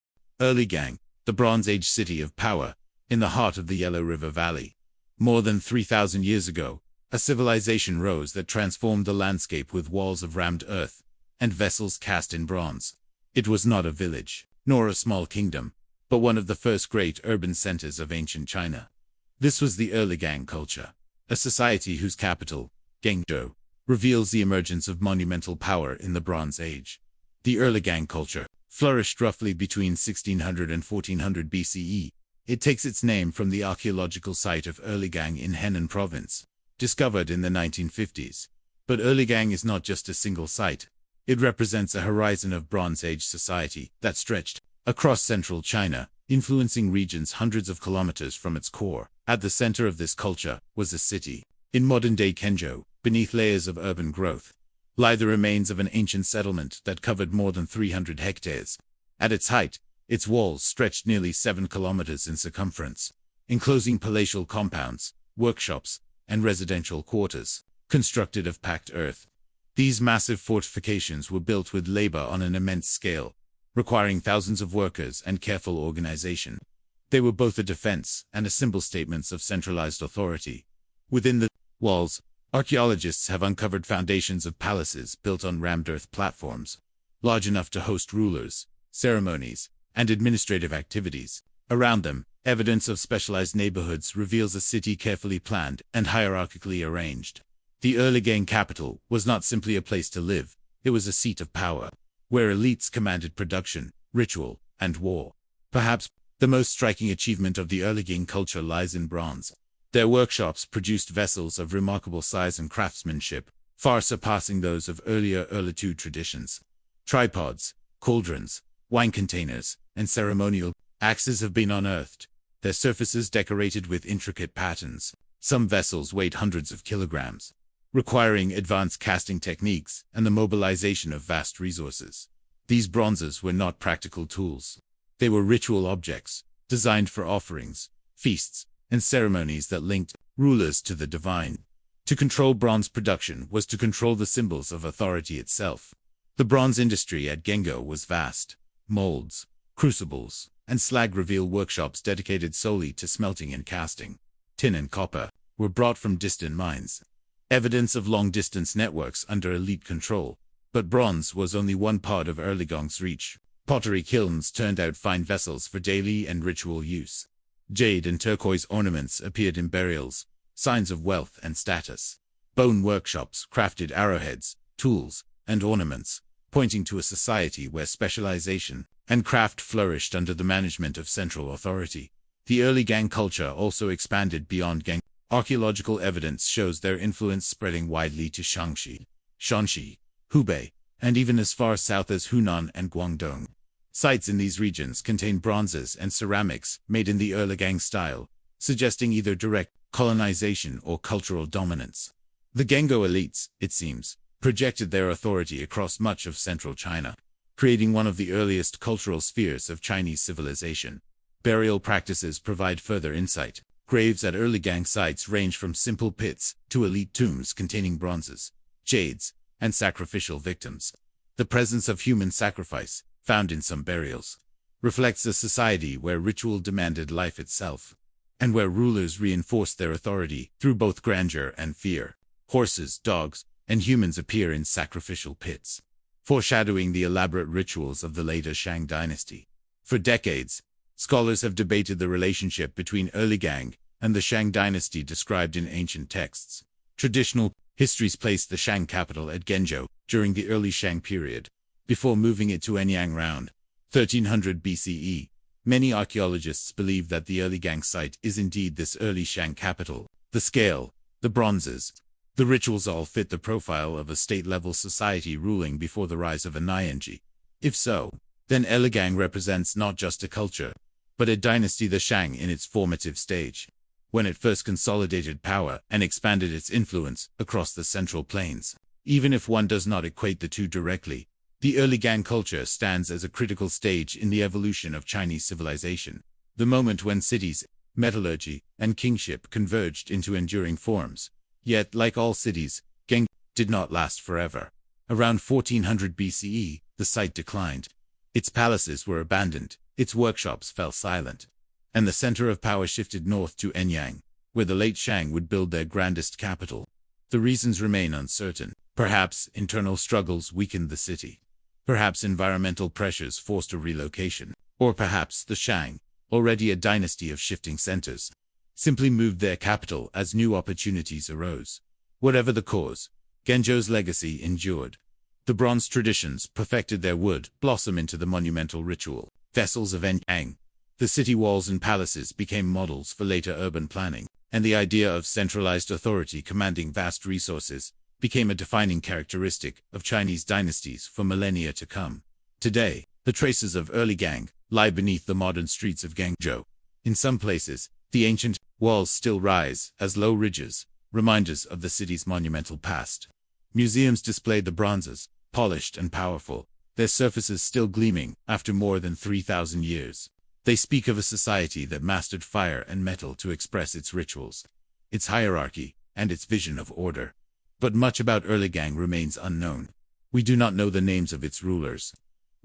[SPEAKER 1] Erligang, the Bronze Age city of power, in the heart of the Yellow River Valley. More than 3,000 years ago, a civilization rose that transformed the landscape with walls of rammed earth and vessels cast in bronze. It was not a village, nor a small kingdom, but one of the first great urban centers of ancient China. This was the Erligang culture, a society whose capital, Guangzhou, reveals the emergence of monumental power in the Bronze Age. The Erligang culture flourished roughly between 1600 and 1400 BCE. It takes its name from the archaeological site of Erligang in Henan province, discovered in the 1950s. But Erligang is not just a single site. It represents a horizon of Bronze Age society that stretched across central China, influencing regions hundreds of kilometers from its core. At the center of this culture was a city. In modern-day Quanzhou, beneath layers of urban growth, lie the remains of an ancient settlement that covered more than 300 hectares. At its height, its walls stretched nearly 7 kilometers in circumference, enclosing palatial compounds, workshops, and residential quarters, constructed of packed earth. These massive fortifications were built with labor on an immense scale, requiring thousands of workers and careful organization. They were both a defense and a symbol statements of centralized authority. Within the walls, archaeologists have uncovered foundations of palaces built on rammed earth platforms, large enough to host rulers, ceremonies, and administrative activities. Around them, evidence of specialized neighborhoods reveals a city carefully planned and hierarchically arranged. The Erligang capital was not simply a place to live, it was a seat of power, where elites commanded production, ritual, and war. Perhaps the most striking achievement of the Erligang culture lies in bronze. Their workshops produced vessels of remarkable size and craftsmanship, far surpassing those of earlier Erlitou traditions. Tripods, cauldrons, wine containers, and ceremonial axes have been unearthed, their surfaces decorated with intricate patterns. Some vessels weighed hundreds of kilograms, requiring advanced casting techniques and the mobilization of vast resources. These bronzes were not practical tools. They were ritual objects, designed for offerings, feasts, and ceremonies that linked rulers to the divine. To control bronze production was to control the symbols of authority itself. The bronze industry at Guangzhou was vast. Molds, crucibles, and slag reveal workshops dedicated solely to smelting and casting. Tin and copper were brought from distant mines, evidence of long-distance networks under elite control. But bronze was only one part of Erligang's reach. Pottery kilns turned out fine vessels for daily and ritual use. Jade and turquoise ornaments appeared in burials, signs of wealth and status. Bone workshops crafted arrowheads, tools, and ornaments, pointing to a society where specialization and craft flourished under the management of central authority. The Erligang culture also expanded beyond Gang. Archaeological evidence shows their influence spreading widely to Shaanxi, Shanxi, Hubei, and even as far south as Hunan and Guangdong. Sites in these regions contain bronzes and ceramics made in the Erligang style, suggesting either direct colonization or cultural dominance. The Guangzhou elites, it seems, projected their authority across much of central China. creating one of the earliest cultural spheres of Chinese civilization. Burial practices provide further insight. Graves at early gang sites range from simple pits to elite tombs containing bronzes, jades, and sacrificial victims. The presence of human sacrifice, found in some burials, reflects a society where ritual demanded life itself, and where rulers reinforced their authority through both grandeur and fear. Horses, dogs, and humans appear in sacrificial pits, foreshadowing the elaborate rituals of the later Shang dynasty. For decades, scholars have debated the relationship between early Gang and the Shang dynasty described in ancient texts. Traditional histories place the Shang capital at Genzhou during the early Shang period, before moving it to Anyang around 1300 BCE. Many archaeologists believe that the early Gang site is indeed this early Shang capital. The scale, the bronzes, the rituals all fit the profile of a state-level society ruling before the rise of a Nianji. If so, then early Gang represents not just a culture, but a dynasty, the Shang in its formative stage, when it first consolidated power and expanded its influence across the Central Plains. Even if one does not equate the two directly, the early Gang culture stands as a critical stage in the evolution of Chinese civilization, the moment when cities, metallurgy, and kingship converged into enduring forms. Yet, like all cities, Gang did not last forever. Around 1400 BCE, the site declined. Its palaces were abandoned, its workshops fell silent, and the center of power shifted north to Anyang, where the late Shang would build their grandest capital. The reasons remain uncertain. Perhaps internal struggles weakened the city. Perhaps environmental pressures forced a relocation. Or perhaps the Shang, already a dynasty of shifting centers, simply moved their capital as new opportunities arose. Whatever the cause, Genzhou's legacy endured. The bronze traditions perfected their wood blossom into the monumental ritual vessels of Anyang. The city walls and palaces became models for later urban planning, and the idea of centralized authority commanding vast resources became a defining characteristic of Chinese dynasties for millennia to come. Today, the traces of early Gang lie beneath the modern streets of Guangzhou. In some places, the ancient walls still rise as low ridges, reminders of the city's monumental past. Museums display the bronzes, polished and powerful, their surfaces still gleaming after more than 3,000 years. They speak of a society that mastered fire and metal to express its rituals, its hierarchy, and its vision of order. But much about early Gang remains unknown. We do not know the names of its rulers.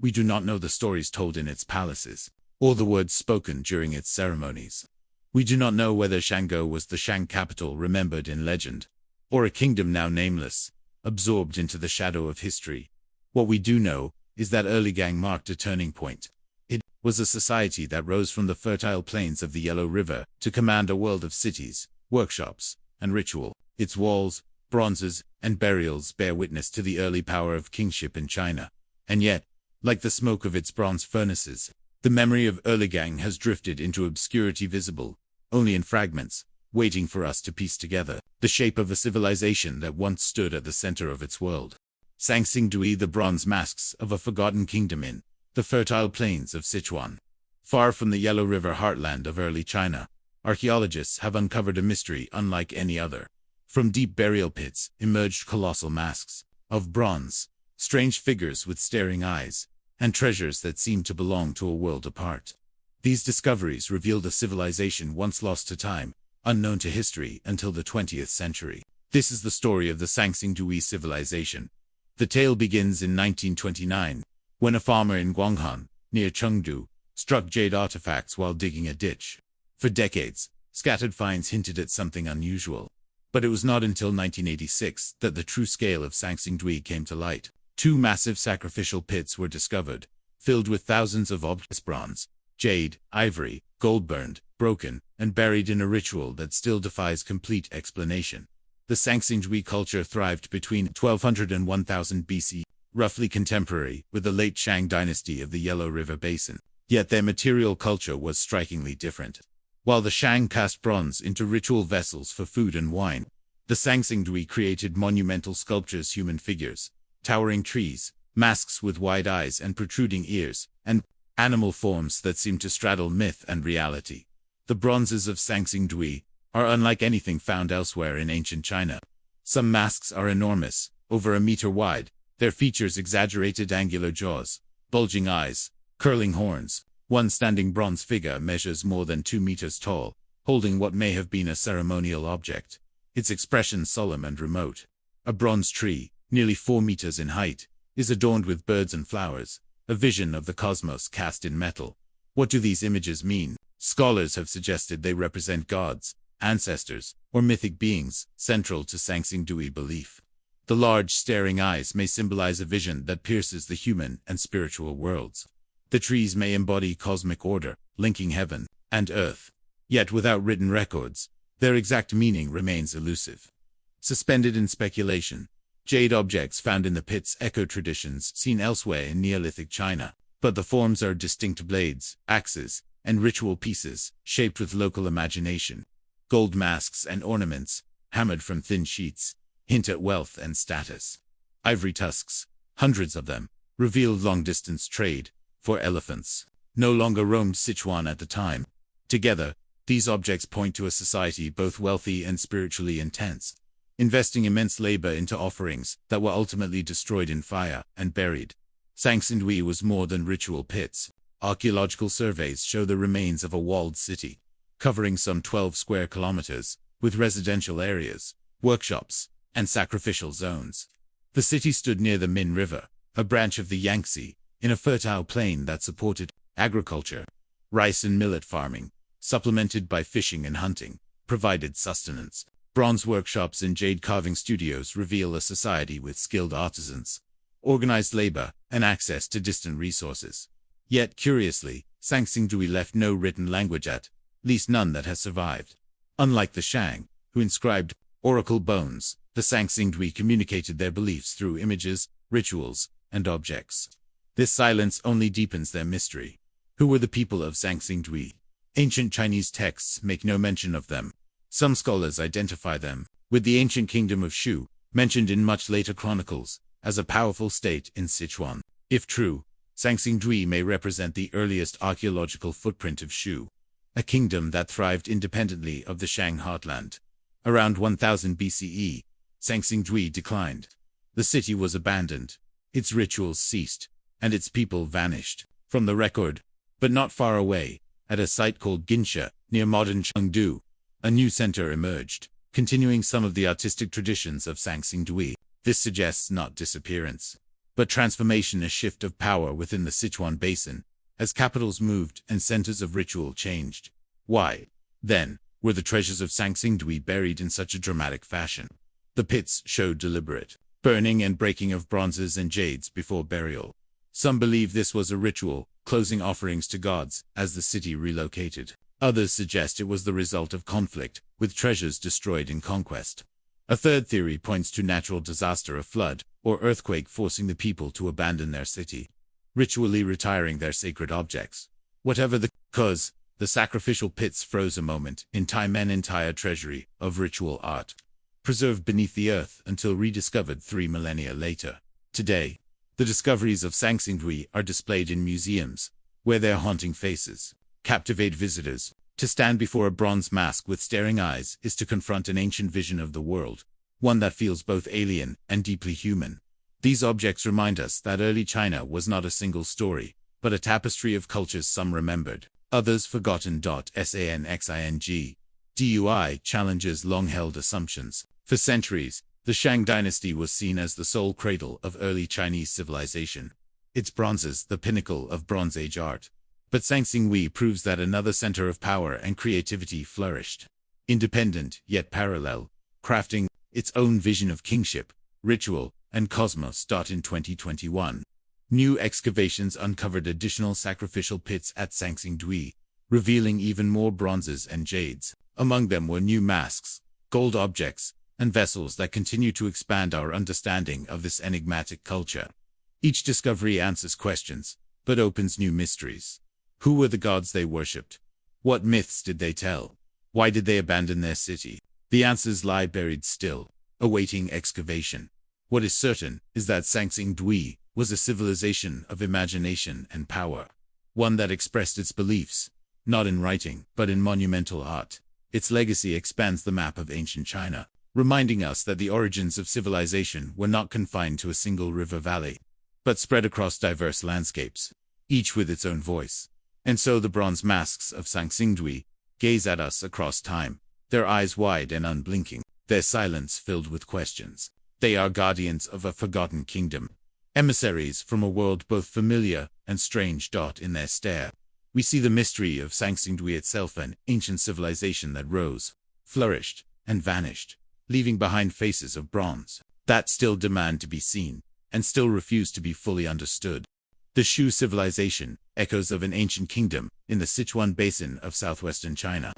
[SPEAKER 1] We do not know the stories told in its palaces, or the words spoken during its ceremonies. We do not know whether Shango was the Shang capital remembered in legend, or a kingdom now nameless, absorbed into the shadow of history. What we do know is that early Gang marked a turning point. It was a society that rose from the fertile plains of the Yellow River to command a world of cities, workshops, and ritual. Its walls, bronzes, and burials bear witness to the early power of kingship in China. And yet, like the smoke of its bronze furnaces, the memory of early Gang has drifted into obscurity, visible only in fragments, waiting for us to piece together the shape of a civilization that once stood at the center of its world. Sanxingdui, the bronze masks of a forgotten kingdom in the fertile plains of Sichuan. Far from the Yellow River heartland of early China, archaeologists have uncovered a mystery unlike any other. From deep burial pits emerged colossal masks of bronze, strange figures with staring eyes, and treasures that seemed to belong to a world apart. These discoveries revealed a civilization once lost to time, unknown to history until the 20th century. This is the story of the Sanxingdui civilization. The tale begins in 1929, when a farmer in Guanghan, near Chengdu, struck jade artifacts while digging a ditch. For decades, scattered finds hinted at something unusual. But it was not until 1986 that the true scale of Sanxingdui came to light. Two massive sacrificial pits were discovered, filled with thousands of objects: bronze, jade, ivory, gold-burned, broken, and buried in a ritual that still defies complete explanation. The Sanxingdui culture thrived between 1200 and 1000 BC, roughly contemporary with the late Shang dynasty of the Yellow River Basin. Yet their material culture was strikingly different. While the Shang cast bronze into ritual vessels for food and wine, the Sanxingdui created monumental sculptures: human figures, towering trees, masks with wide eyes and protruding ears, and animal forms that seem to straddle myth and reality. The bronzes of Sanxingdui are unlike anything found elsewhere in ancient China. Some masks are enormous, over a meter wide, their features exaggerated angular jaws, bulging eyes, curling horns. One standing bronze figure measures more than 2 meters tall, holding what may have been a ceremonial object, its expression solemn and remote. A bronze tree, nearly 4 meters in height, is adorned with birds and flowers, a vision of the cosmos cast in metal. What do these images mean? Scholars have suggested they represent gods, ancestors, or mythic beings central to Sangsingdui belief. The large staring eyes may symbolize a vision that pierces the human and spiritual worlds. The trees may embody cosmic order, linking heaven and earth. Yet without written records, their exact meaning remains elusive. Suspended in speculation, jade objects found in the pits echo traditions seen elsewhere in Neolithic China, but the forms are distinct blades, axes, and ritual pieces, shaped with local imagination. Gold masks and ornaments, hammered from thin sheets, hint at wealth and status. Ivory tusks, hundreds of them, revealed long-distance trade, for elephants no longer roamed Sichuan at the time. Together, these objects point to a society both wealthy and spiritually intense, investing immense labor into offerings that were ultimately destroyed in fire and buried. Sangsingdui was more than ritual pits. Archaeological surveys show the remains of a walled city, covering some 12 square kilometers, with residential areas, workshops, and sacrificial zones. The city stood near the Min River, a branch of the Yangtze, in a fertile plain that supported agriculture. Rice and millet farming, supplemented by fishing and hunting, provided sustenance. Bronze workshops and jade carving studios reveal a society with skilled artisans, organized labor, and access to distant resources. Yet, curiously, Sangsingdui left no written language at least none that has survived. Unlike the Shang, who inscribed oracle bones, the Sangsingdui communicated their beliefs through images, rituals, and objects. This silence only deepens their mystery. Who were the people of Sangsingdui? Ancient Chinese texts make no mention of them. Some scholars identify them with the ancient kingdom of Shu, mentioned in much later chronicles, as a powerful state in Sichuan. If true, Sangsingdui may represent the earliest archaeological footprint of Shu, a kingdom that thrived independently of the Shang heartland. Around 1000 BCE, Sangsingdui declined. The city was abandoned, its rituals ceased, and its people vanished from the record. But not far away, at a site called Ginsha, near modern Chengdu, a new center emerged, continuing some of the artistic traditions of Sangsingdui. This suggests not disappearance, but transformation, a shift of power within the Sichuan basin, as capitals moved and centers of ritual changed. Why, then, were the treasures of Sangsingdui buried in such a dramatic fashion? The pits showed deliberate burning and breaking of bronzes and jades before burial. Some believe this was a ritual, closing offerings to gods as the city relocated. Others suggest it was the result of conflict, with treasures destroyed in conquest. A third theory points to natural disaster, a flood or earthquake forcing the people to abandon their city, ritually retiring their sacred objects. Whatever the cause, the sacrificial pits froze a moment in time, an entire treasury of ritual art, preserved beneath the earth until rediscovered 3 millennia later. Today, the discoveries of Sangsingdui are displayed in museums, where their haunting faces captivate visitors. To stand before a bronze mask with staring eyes is to confront an ancient vision of the world, one that feels both alien and deeply human. These objects remind us that early China was not a single story, but a tapestry of cultures, some remembered, others forgotten. Sangsingdui challenges long-held assumptions. For centuries, the Shang dynasty was seen as the sole cradle of early Chinese civilization, its bronzes the pinnacle of Bronze Age art. But Sangsingdui proves that another center of power and creativity flourished, independent yet parallel, crafting its own vision of kingship, ritual, and cosmos. In 2021, new excavations uncovered additional sacrificial pits at Sangsingdui, revealing even more bronzes and jades. Among them were new masks, gold objects, and vessels that continue to expand our understanding of this enigmatic culture. Each discovery answers questions, but opens new mysteries. Who were the gods they worshipped? What myths did they tell? Why did they abandon their city? The answers lie buried still, awaiting excavation. What is certain is that Sangsingdui was a civilization of imagination and power, one that expressed its beliefs, not in writing, but in monumental art. Its legacy expands the map of ancient China, reminding us that the origins of civilization were not confined to a single river valley. but spread across diverse landscapes, each with its own voice. And so the bronze masks of Sangsingdui gaze at us across time, their eyes wide and unblinking, their silence filled with questions. They are guardians of a forgotten kingdom, emissaries from a world both familiar and strange. In their stare, we see the mystery of Sangsingdui itself, an ancient civilization that rose, flourished, and vanished, leaving behind faces of bronze that still demand to be seen and still refuse to be fully understood. The Shu civilization, echoes of an ancient kingdom in the Sichuan basin of southwestern China.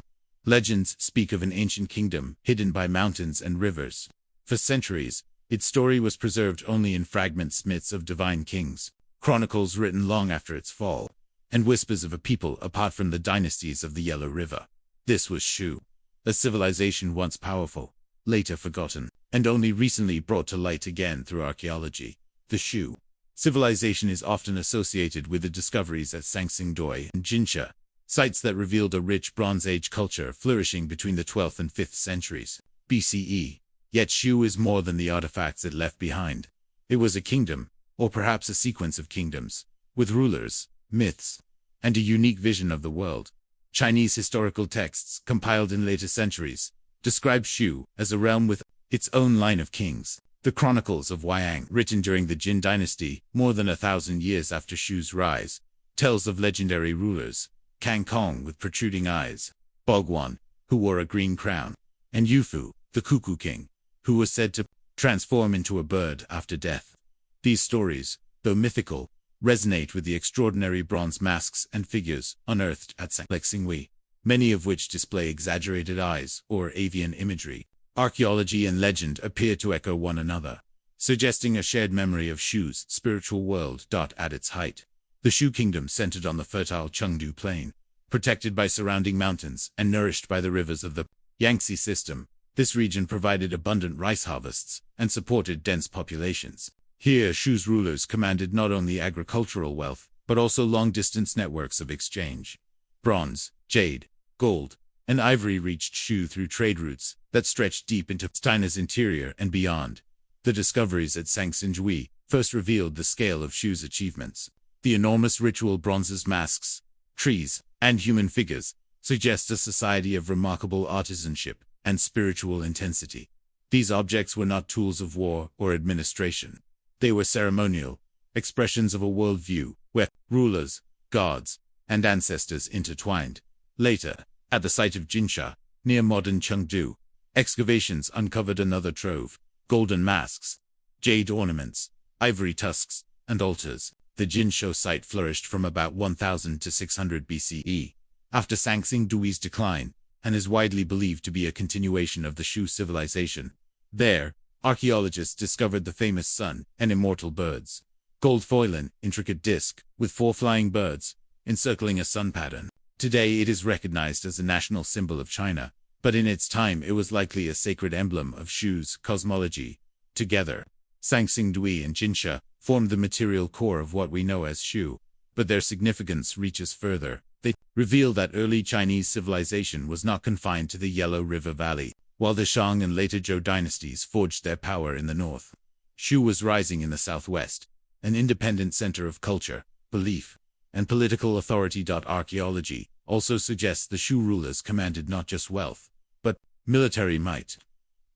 [SPEAKER 1] Legends speak of an ancient kingdom hidden by mountains and rivers. For centuries, its story was preserved only in fragments, myths of divine kings, chronicles written long after its fall, and whispers of a people apart from the dynasties of the Yellow River. This was Shu, a civilization once powerful, later forgotten, and only recently brought to light again through archaeology. The Shu civilization is often associated with the discoveries at Sangsingdui and Jinsha, sites that revealed a rich Bronze Age culture flourishing between the 12th and 5th centuries BCE. Yet Shu is more than the artifacts it left behind. It was a kingdom, or perhaps a sequence of kingdoms, with rulers, myths, and a unique vision of the world. Chinese historical texts, compiled in later centuries, describe Shu as a realm with its own line of kings. The Chronicles of Wayang, written during the Jin dynasty, more than 1,000 years after Shu's rise, tells of legendary rulers, Kang Kong with protruding eyes, Bogwan, who wore a green crown, and Yufu, the Cuckoo King, who was said to transform into a bird after death. These stories, though mythical, resonate with the extraordinary bronze masks and figures unearthed at Sangsingdui, many of which display exaggerated eyes or avian imagery. Archaeology and legend appear to echo one another, suggesting a shared memory of Shu's spiritual world. At its height, the Shu kingdom centered on the fertile Chengdu plain, protected by surrounding mountains and nourished by the rivers of the Yangtze system. This region provided abundant rice harvests and supported dense populations. Here, Shu's rulers commanded not only agricultural wealth, but also long-distance networks of exchange. Bronze, jade, gold, and ivory reached Shu through trade routes that stretched deep into China's interior and beyond. The discoveries at Sangsingdui first revealed the scale of Shu's achievements. The enormous ritual bronzes, masks, trees, and human figures suggest a society of remarkable artisanship and spiritual intensity. These objects were not tools of war or administration. They were ceremonial expressions of a worldview where rulers, gods, and ancestors intertwined. Later, at the site of Jinsha, near modern Chengdu, excavations uncovered another trove: golden masks, jade ornaments, ivory tusks, and altars. The Jinsha site flourished from about 1000 to 600 BCE, after Sangsingdui's decline, and is widely believed to be a continuation of the Shu civilization. There, archaeologists discovered the famous sun and immortal birds. Gold foilen, intricate disc, with 4 flying birds, encircling a sun pattern. Today it is recognized as a national symbol of China, but in its time it was likely a sacred emblem of Shu's cosmology. Together, Sangsingdui and Jinsha formed the material core of what we know as Shu, but their significance reaches further. They reveal that early Chinese civilization was not confined to the Yellow River Valley. While the Shang and later Zhou dynasties forged their power in the north, Shu was rising in the southwest, an independent center of culture, belief, and political authority. Archaeology also suggests the Shu rulers commanded not just wealth, but military might.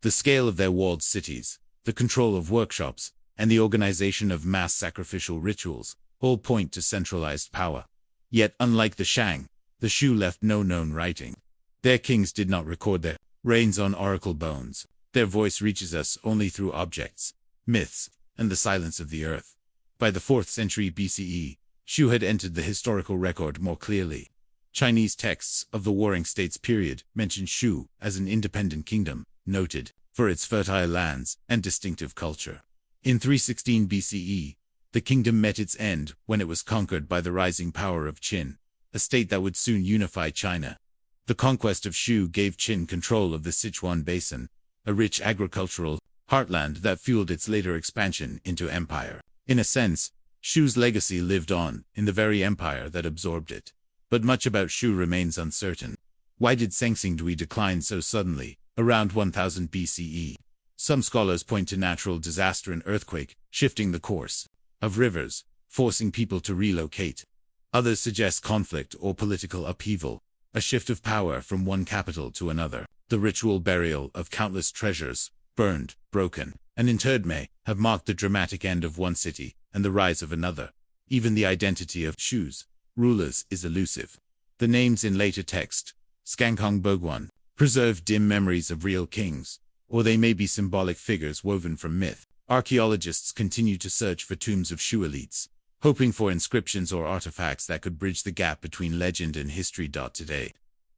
[SPEAKER 1] The scale of their walled cities, the control of workshops, and the organization of mass sacrificial rituals all point to centralized power. Yet, unlike the Shang, the Shu left no known writing. Their kings did not record their reigns on oracle bones. Their voice reaches us only through objects, myths, and the silence of the earth. By the 4th century BCE, Shu had entered the historical record more clearly. Chinese texts of the Warring States period mention Shu as an independent kingdom, noted for its fertile lands and distinctive culture. In 316 BCE, the kingdom met its end when it was conquered by the rising power of Qin, a state that would soon unify China. The conquest of Shu gave Qin control of the Sichuan basin, a rich agricultural heartland that fueled its later expansion into empire. In a sense, Shu's legacy lived on in the very empire that absorbed it. But much about Shu remains uncertain. Why did Sangsingdui decline so suddenly, around 1000 BCE? Some scholars point to natural disaster and earthquake, shifting the course. of rivers, forcing people to relocate. Others suggest conflict or political upheaval, a shift of power from one capital to another. The ritual burial of countless treasures, burned, broken, and interred may have marked the dramatic end of one city and the rise of another. Even the identity of Shu's rulers is elusive. The names in later text, Skankong Bogwan, preserve dim memories of real kings, or they may be symbolic figures woven from myth. Archaeologists continue to search for tombs of Shu elites, hoping for inscriptions or artifacts that could bridge the gap between legend and history. Today,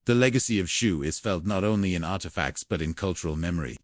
[SPEAKER 1] the legacy of Shu is felt not only in artifacts but in cultural memory.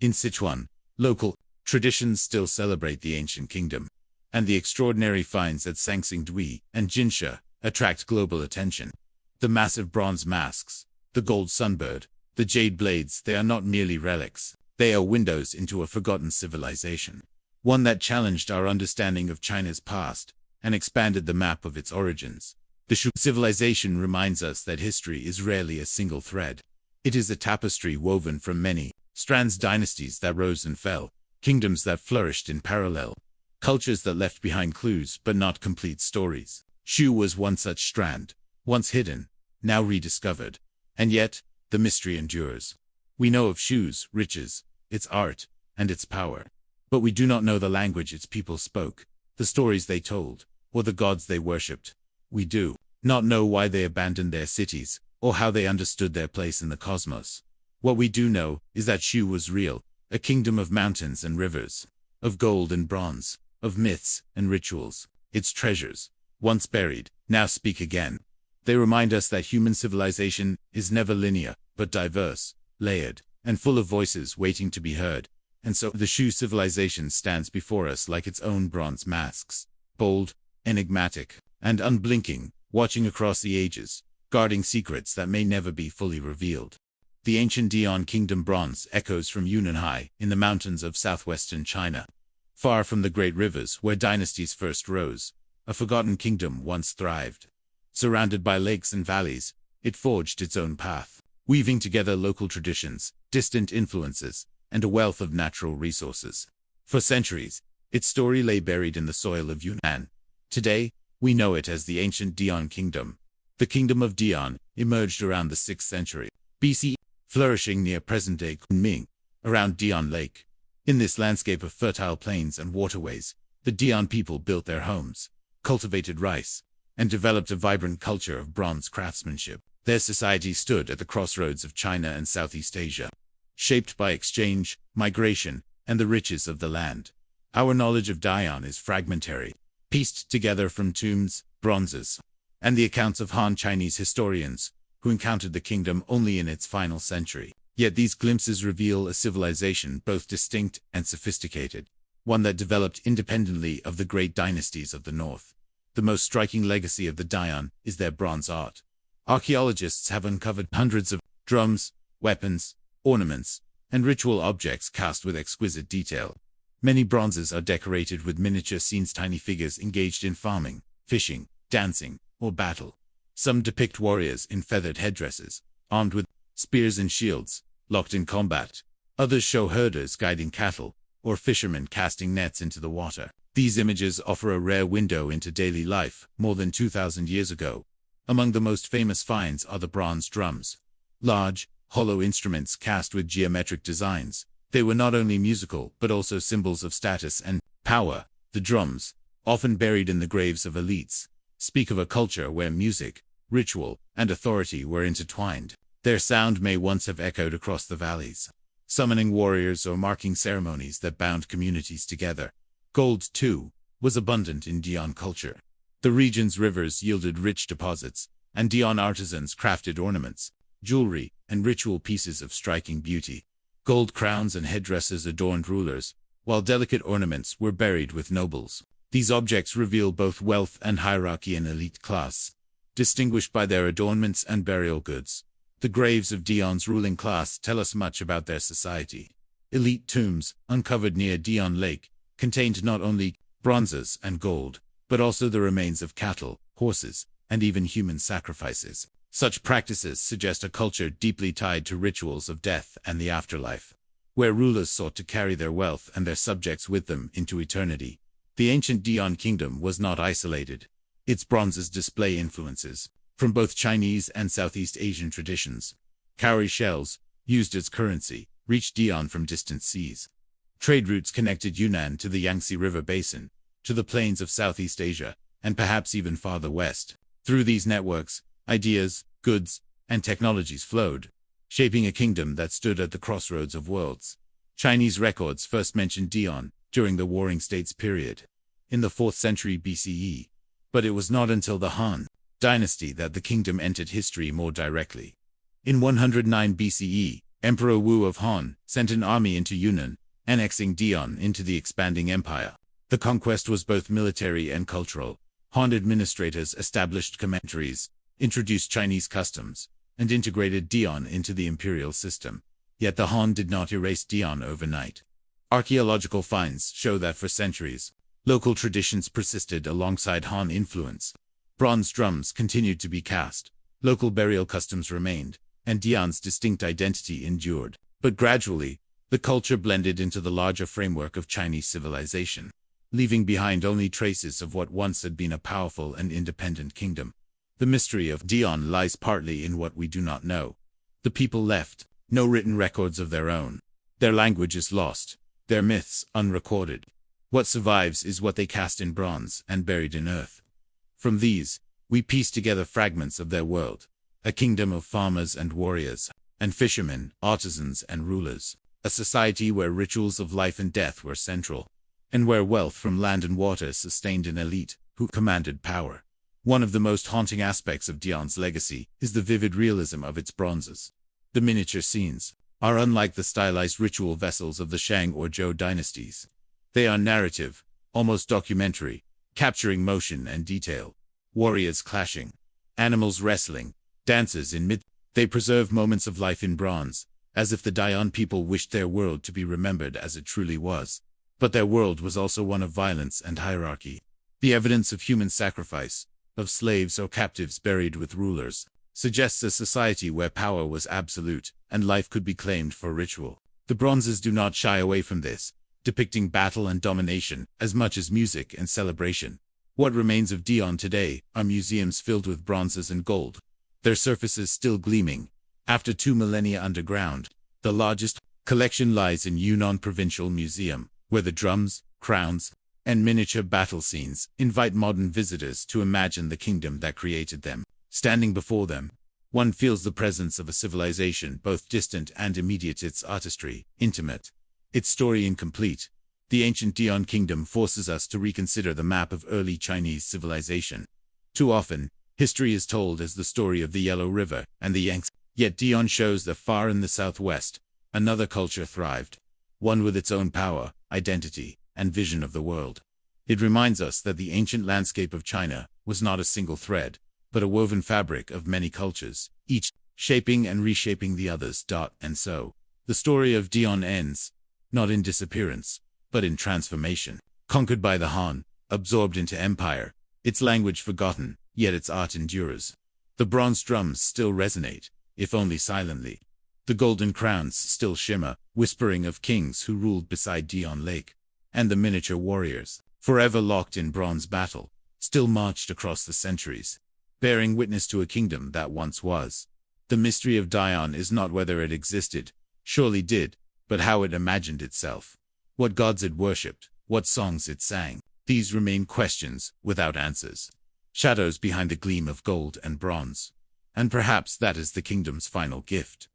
[SPEAKER 1] In Sichuan, local traditions still celebrate the ancient kingdom, and the extraordinary finds at Sangsingdui and Jinsha attract global attention. The massive bronze masks, the gold sunbird, the jade blades, they are not merely relics. They are windows into a forgotten civilization, one that challenged our understanding of China's past and expanded the map of its origins. The Shu civilization reminds us that history is rarely a single thread. It is a tapestry woven from many strands, dynasties that rose and fell, kingdoms that flourished in parallel, cultures that left behind clues but not complete stories. Shu was one such strand, once hidden, now rediscovered. And yet, the mystery endures. We know of Shu's riches, its art, and its power, but we do not know the language its people spoke, the stories they told, or the gods they worshipped. We do not know why they abandoned their cities, or how they understood their place in the cosmos. What we do know is that Shu was real, a kingdom of mountains and rivers, of gold and bronze, of myths and rituals. Its treasures, once buried, now speak again. They remind us that human civilization is never linear, but diverse, layered, and full of voices waiting to be heard. And so the Shu civilization stands before us like its own bronze masks, bold, enigmatic, and unblinking, watching across the ages, guarding secrets that may never be fully revealed. The ancient Dian kingdom bronze echoes from Yunnan in the mountains of southwestern China. Far from the great rivers where dynasties first rose, a forgotten kingdom once thrived. Surrounded by lakes and valleys, it forged its own path, weaving together local traditions, distant influences, and a wealth of natural resources. For centuries, its story lay buried in the soil of Yunnan. Today, we know it as the ancient Dian kingdom. The kingdom of Dian emerged around the 6th century BC, flourishing near present-day Kunming, around Dian Lake. In this landscape of fertile plains and waterways, the Dian people built their homes, cultivated rice, and developed a vibrant culture of bronze craftsmanship. Their society stood at the crossroads of China and Southeast Asia, shaped by exchange, migration, and the riches of the land. Our knowledge of Dian is fragmentary, pieced together from tombs, bronzes, and the accounts of Han Chinese historians who encountered the kingdom only in its final century. Yet these glimpses reveal a civilization both distinct and sophisticated, one that developed independently of the great dynasties of the north. The most striking legacy of the Dian is their bronze art. Archaeologists have uncovered hundreds of drums, weapons, ornaments, and ritual objects cast with exquisite detail. Many bronzes are decorated with miniature scenes, tiny figures engaged in farming, fishing, dancing, or battle. Some depict warriors in feathered headdresses, armed with spears and shields, locked in combat. Others show herders guiding cattle, or fishermen casting nets into the water. These images offer a rare window into daily life more than 2,000 years ago. Among the most famous finds are the bronze drums, large, hollow instruments cast with geometric designs. They were not only musical but also symbols of status and power. The drums, often buried in the graves of elites, speak of a culture where music, ritual, and authority were intertwined. Their sound may once have echoed across the valleys, summoning warriors or marking ceremonies that bound communities together. Gold, too, was abundant in Dian culture. The region's rivers yielded rich deposits, and Dian artisans crafted ornaments, jewelry, and ritual pieces of striking beauty. Gold crowns and headdresses adorned rulers, while delicate ornaments were buried with nobles. These objects reveal both wealth and hierarchy in elite class, distinguished by their adornments and burial goods. The graves of Dian's ruling class tell us much about their society. Elite tombs, uncovered near Dian Lake, contained not only bronzes and gold, but also the remains of cattle, horses, and even human sacrifices. Such practices suggest a culture deeply tied to rituals of death and the afterlife, where rulers sought to carry their wealth and their subjects with them into eternity. The ancient Dian kingdom was not isolated. Its bronzes display influences from both Chinese and Southeast Asian traditions. Cowrie shells, used as currency, reached Dian from distant seas. Trade routes connected Yunnan to the Yangtze River basin, to the plains of Southeast Asia, and perhaps even farther west. Through these networks, ideas, goods, and technologies flowed, shaping a kingdom that stood at the crossroads of worlds. Chinese records first mentioned Dian during the Warring States period, in the 4th century BCE. But it was not until the Han dynasty that the kingdom entered history more directly. In 109 BCE, Emperor Wu of Han sent an army into Yunnan, annexing Dian into the expanding empire. The conquest was both military and cultural. Han administrators established commentaries, introduced Chinese customs, and integrated Dian into the imperial system. Yet the Han did not erase Dian overnight. Archaeological finds show that for centuries, local traditions persisted alongside Han influence. Bronze drums continued to be cast, local burial customs remained, and Dian's distinct identity endured. But gradually, the culture blended into the larger framework of Chinese civilization, leaving behind only traces of what once had been a powerful and independent kingdom. The mystery of Dian lies partly in what we do not know. The people left no written records of their own. Their language is lost, their myths unrecorded. What survives is what they cast in bronze and buried in earth. From these, we piece together fragments of their world, a kingdom of farmers and warriors, and fishermen, artisans and rulers, a society where rituals of life and death were central, and where wealth from land and water sustained an elite who commanded power. One of the most haunting aspects of Dian's legacy is the vivid realism of its bronzes. The miniature scenes are unlike the stylized ritual vessels of the Shang or Zhou dynasties. They are narrative, almost documentary, capturing motion and detail. Warriors clashing, animals wrestling, dances in mid. They preserve moments of life in bronze, as if the Dian people wished their world to be remembered as it truly was. But their world was also one of violence and hierarchy. The evidence of human sacrifice, of slaves or captives buried with rulers, suggests a society where power was absolute and life could be claimed for ritual. The bronzes do not shy away from this, depicting battle and domination as much as music and celebration. What remains of Dian today are museums filled with bronzes and gold, their surfaces still gleaming. After 2 millennia underground, the largest collection lies in Yunnan Provincial Museum, where the drums, crowns, and miniature battle scenes invite modern visitors to imagine the kingdom that created them. Standing before them, one feels the presence of a civilization both distant and immediate, its artistry intimate, its story incomplete. The ancient Dian kingdom forces us to reconsider the map of early Chinese civilization. Too often, history is told as the story of the Yellow River and the Yangtze. Yet Dian shows that far in the southwest, another culture thrived, one with its own power, identity, and vision of the world. It reminds us that the ancient landscape of China was not a single thread, but a woven fabric of many cultures, each shaping and reshaping the others. And so, the story of Dian ends, not in disappearance, but in transformation. Conquered by the Han, absorbed into empire, its language forgotten, yet its art endures. The bronze drums still resonate, if only silently. The golden crowns still shimmer, whispering of kings who ruled beside Dian Lake. And the miniature warriors, forever locked in bronze battle, still marched across the centuries, bearing witness to a kingdom that once was. The mystery of Dian is not whether it existed, surely did, but how it imagined itself. What gods it worshipped, what songs it sang. These remain questions without answers, shadows behind the gleam of gold and bronze. And perhaps that is the kingdom's final gift,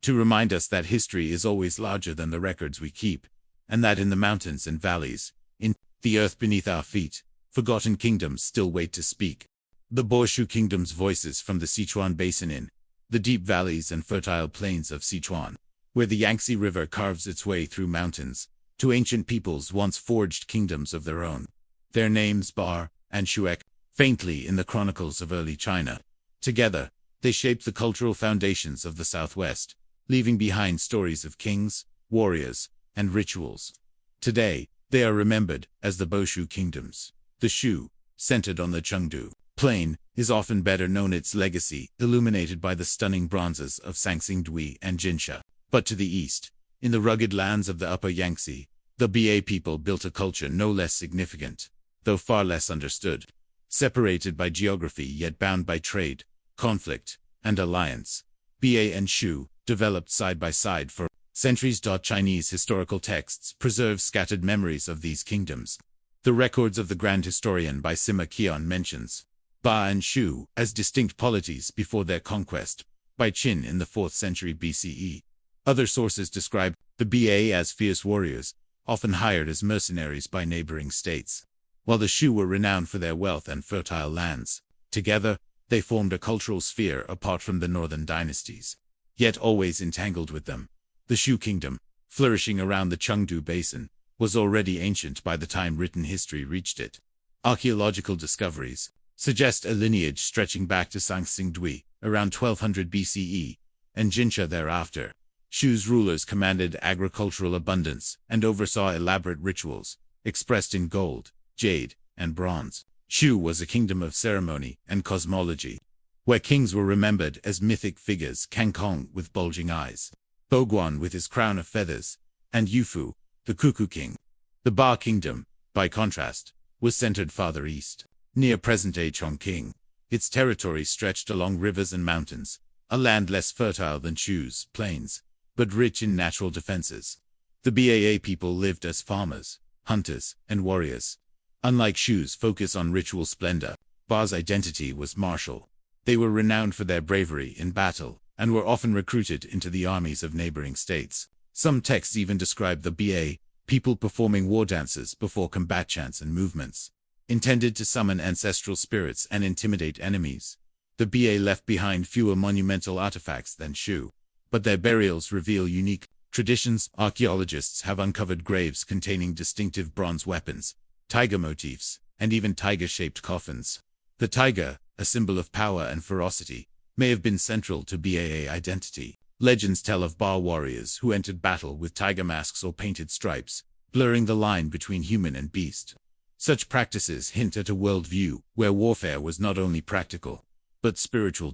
[SPEAKER 1] to remind us that history is always larger than the records we keep, and that in the mountains and valleys, in the earth beneath our feet, forgotten kingdoms still wait to speak. The Boshu kingdom's voices from the Sichuan basin, in the deep valleys and fertile plains of Sichuan, where the Yangtze River carves its way through mountains, to ancient peoples once forged kingdoms of their own. Their names, Bar and Shuek, faintly in the chronicles of early China. Together, they shaped the cultural foundations of the Southwest, leaving behind stories of kings, warriors, and rituals. Today, they are remembered as the Boshu kingdoms. The Shu, centered on the Chengdu plain, is often better known, its legacy illuminated by the stunning bronzes of Sanxingdui and Jinsha. But to the east, in the rugged lands of the Upper Yangtze, The Ba people built a culture no less significant, though far less understood. Separated by geography yet bound by trade, conflict, and alliance, Ba and Shu developed side by side for centuries. Chinese historical texts preserve scattered memories of these kingdoms. The records of the Grand Historian by Sima Qian mentions Ba and Shu as distinct polities before their conquest by Qin in the 4th century BCE. Other sources describe the Ba as fierce warriors, often hired as mercenaries by neighboring states. While the Shu were renowned for their wealth and fertile lands, together, they formed a cultural sphere apart from the northern dynasties, yet always entangled with them. The Shu kingdom, flourishing around the Chengdu Basin, was already ancient by the time written history reached it. Archaeological discoveries suggest a lineage stretching back to Sangxingdui around 1200 BCE, and Jinsha thereafter. Shu's rulers commanded agricultural abundance and oversaw elaborate rituals, expressed in gold, jade, and bronze. Shu was a kingdom of ceremony and cosmology, where kings were remembered as mythic figures: Kangkong with bulging eyes, Boguan with his crown of feathers, and Yufu, the Cuckoo King. The Ba kingdom, by contrast, was centered farther east, near present-day Chongqing. Its territory stretched along rivers and mountains, a land less fertile than Shu's plains, but rich in natural defenses. The Ba people lived as farmers, hunters, and warriors. Unlike Shu's focus on ritual splendor, Ba's identity was martial. They were renowned for their bravery in battle, and were often recruited into the armies of neighboring states. Some texts even describe the Ba people performing war dances before combat chants and movements, intended to summon ancestral spirits and intimidate enemies. The Ba left behind fewer monumental artifacts than Shu, but their burials reveal unique traditions. Archaeologists have uncovered graves containing distinctive bronze weapons, tiger motifs, and even tiger-shaped coffins. The tiger, a symbol of power and ferocity, may have been central to Ba identity. Legends tell of Ba warriors who entered battle with tiger masks or painted stripes, blurring the line between human and beast. Such practices hint at a worldview where warfare was not only practical, but spiritual.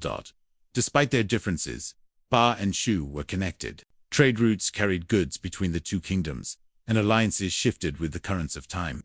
[SPEAKER 1] Despite their differences, Ba and Shu were connected. Trade routes carried goods between the two kingdoms, and alliances shifted with the currents of time.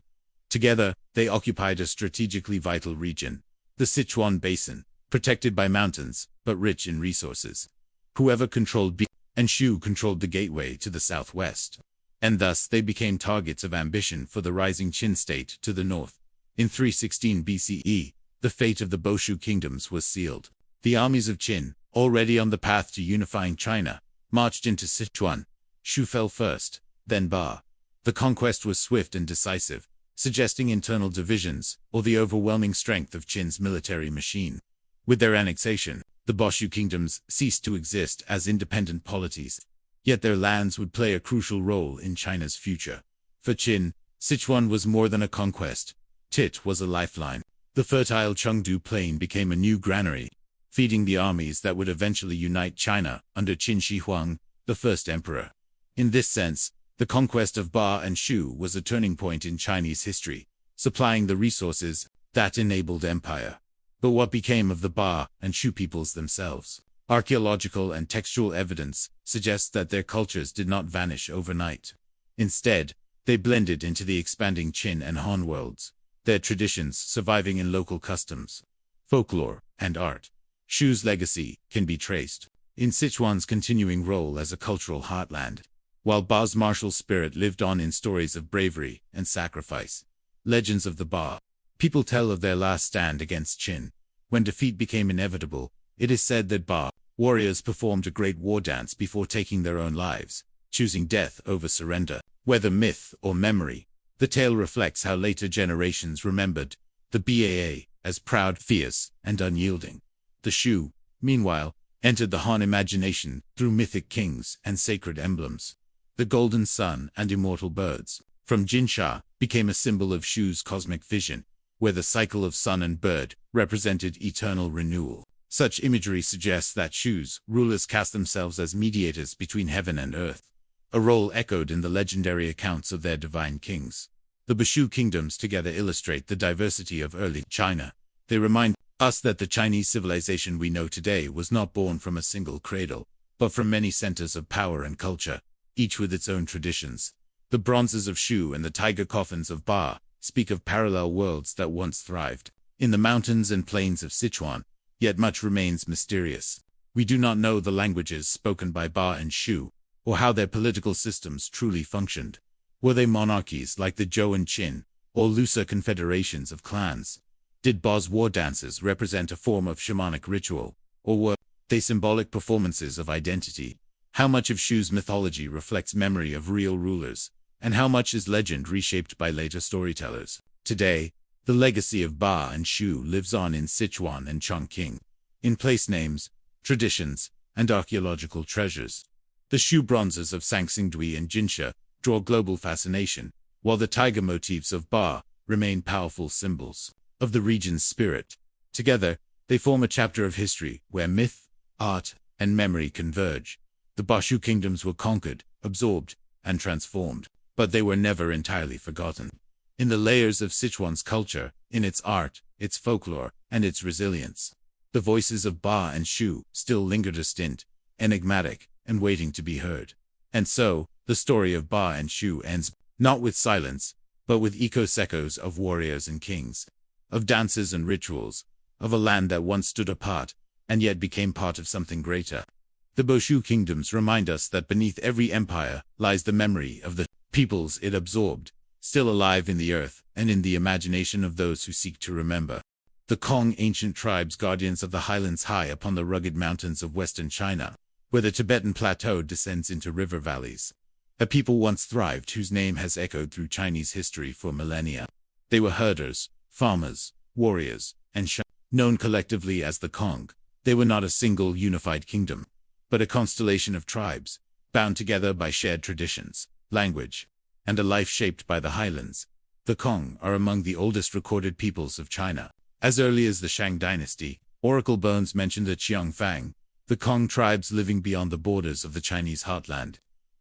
[SPEAKER 1] Together, they occupied a strategically vital region, the Sichuan Basin, protected by mountains, but rich in resources. Whoever controlled Ba and Shu controlled the gateway to the southwest, and thus they became targets of ambition for the rising Qin state to the north. In 316 BCE, the fate of the Boshu kingdoms was sealed. The armies of Qin, already on the path to unifying China, marched into Sichuan. Shu fell first, then Ba. The conquest was swift and decisive, suggesting internal divisions or the overwhelming strength of Qin's military machine. With their annexation, the Boshu kingdoms ceased to exist as independent polities, yet their lands would play a crucial role in China's future. For Qin, Sichuan was more than a conquest. It was a lifeline. The fertile Chengdu plain became a new granary, feeding the armies that would eventually unite China under Qin Shi Huang, the first emperor. In this sense, the conquest of Ba and Shu was a turning point in Chinese history, supplying the resources that enabled empire. But what became of the Ba and Shu peoples themselves? Archaeological and textual evidence suggests that their cultures did not vanish overnight. Instead, they blended into the expanding Qin and Han worlds, their traditions surviving in local customs, folklore, and art. Shu's legacy can be traced in Sichuan's continuing role as a cultural heartland, while Ba's martial spirit lived on in stories of bravery and sacrifice. Legends of the Ba people tell of their last stand against Qin. When defeat became inevitable, it is said that Ba warriors performed a great war dance before taking their own lives, choosing death over surrender. Whether myth or memory, the tale reflects how later generations remembered the Ba as proud, fierce, and unyielding. The Shu, meanwhile, entered the Han imagination through mythic kings and sacred emblems. The golden sun and immortal birds, from Jinsha, became a symbol of Shu's cosmic vision, where the cycle of sun and bird represented eternal renewal. Such imagery suggests that Shu's rulers cast themselves as mediators between heaven and earth, a role echoed in the legendary accounts of their divine kings. The Bashu kingdoms together illustrate the diversity of early China. They remind us that the Chinese civilization we know today was not born from a single cradle, but from many centers of power and culture, each with its own traditions. The bronzes of Shu and the tiger coffins of Ba speak of parallel worlds that once thrived in the mountains and plains of Sichuan, yet much remains mysterious. We do not know the languages spoken by Ba and Shu, or how their political systems truly functioned. Were they monarchies like the Zhou and Qin, or looser confederations of clans? Did Ba's war dances represent a form of shamanic ritual, or were they symbolic performances of identity? How much of Shu's mythology reflects memory of real rulers, and how much is legend reshaped by later storytellers? Today, the legacy of Ba and Shu lives on in Sichuan and Chongqing, in place names, traditions, and archaeological treasures. The Shu bronzes of Sangxingdui and Jinsha draw global fascination, while the tiger motifs of Ba remain powerful symbols of the region's spirit. Together, they form a chapter of history where myth, art, and memory converge. The Bashu kingdoms were conquered, absorbed, and transformed, but they were never entirely forgotten. In the layers of Sichuan's culture, in its art, its folklore, and its resilience, the voices of Ba and Shu still lingered distinct, enigmatic, and waiting to be heard. And so, the story of Ba and Shu ends not with silence, but with echoes of warriors and kings, of dances and rituals, of a land that once stood apart, and yet became part of something greater. The Boshu kingdoms remind us that beneath every empire lies the memory of the peoples it absorbed, still alive in the earth and in the imagination of those who seek to remember. The Kong, ancient tribes guardians of the highlands high upon the rugged mountains of western China, where the Tibetan plateau descends into river valleys. A people once thrived whose name has echoed through Chinese history for millennia. They were herders, farmers, warriors, and known collectively as the Kong. They were not a single unified kingdom, but a constellation of tribes, bound together by shared traditions, language, and a life shaped by the highlands. The Kong are among the oldest recorded peoples of China. As early as the Shang dynasty, oracle bones mention the Qiangfang, the Kong tribes living beyond the borders of the Chinese heartland.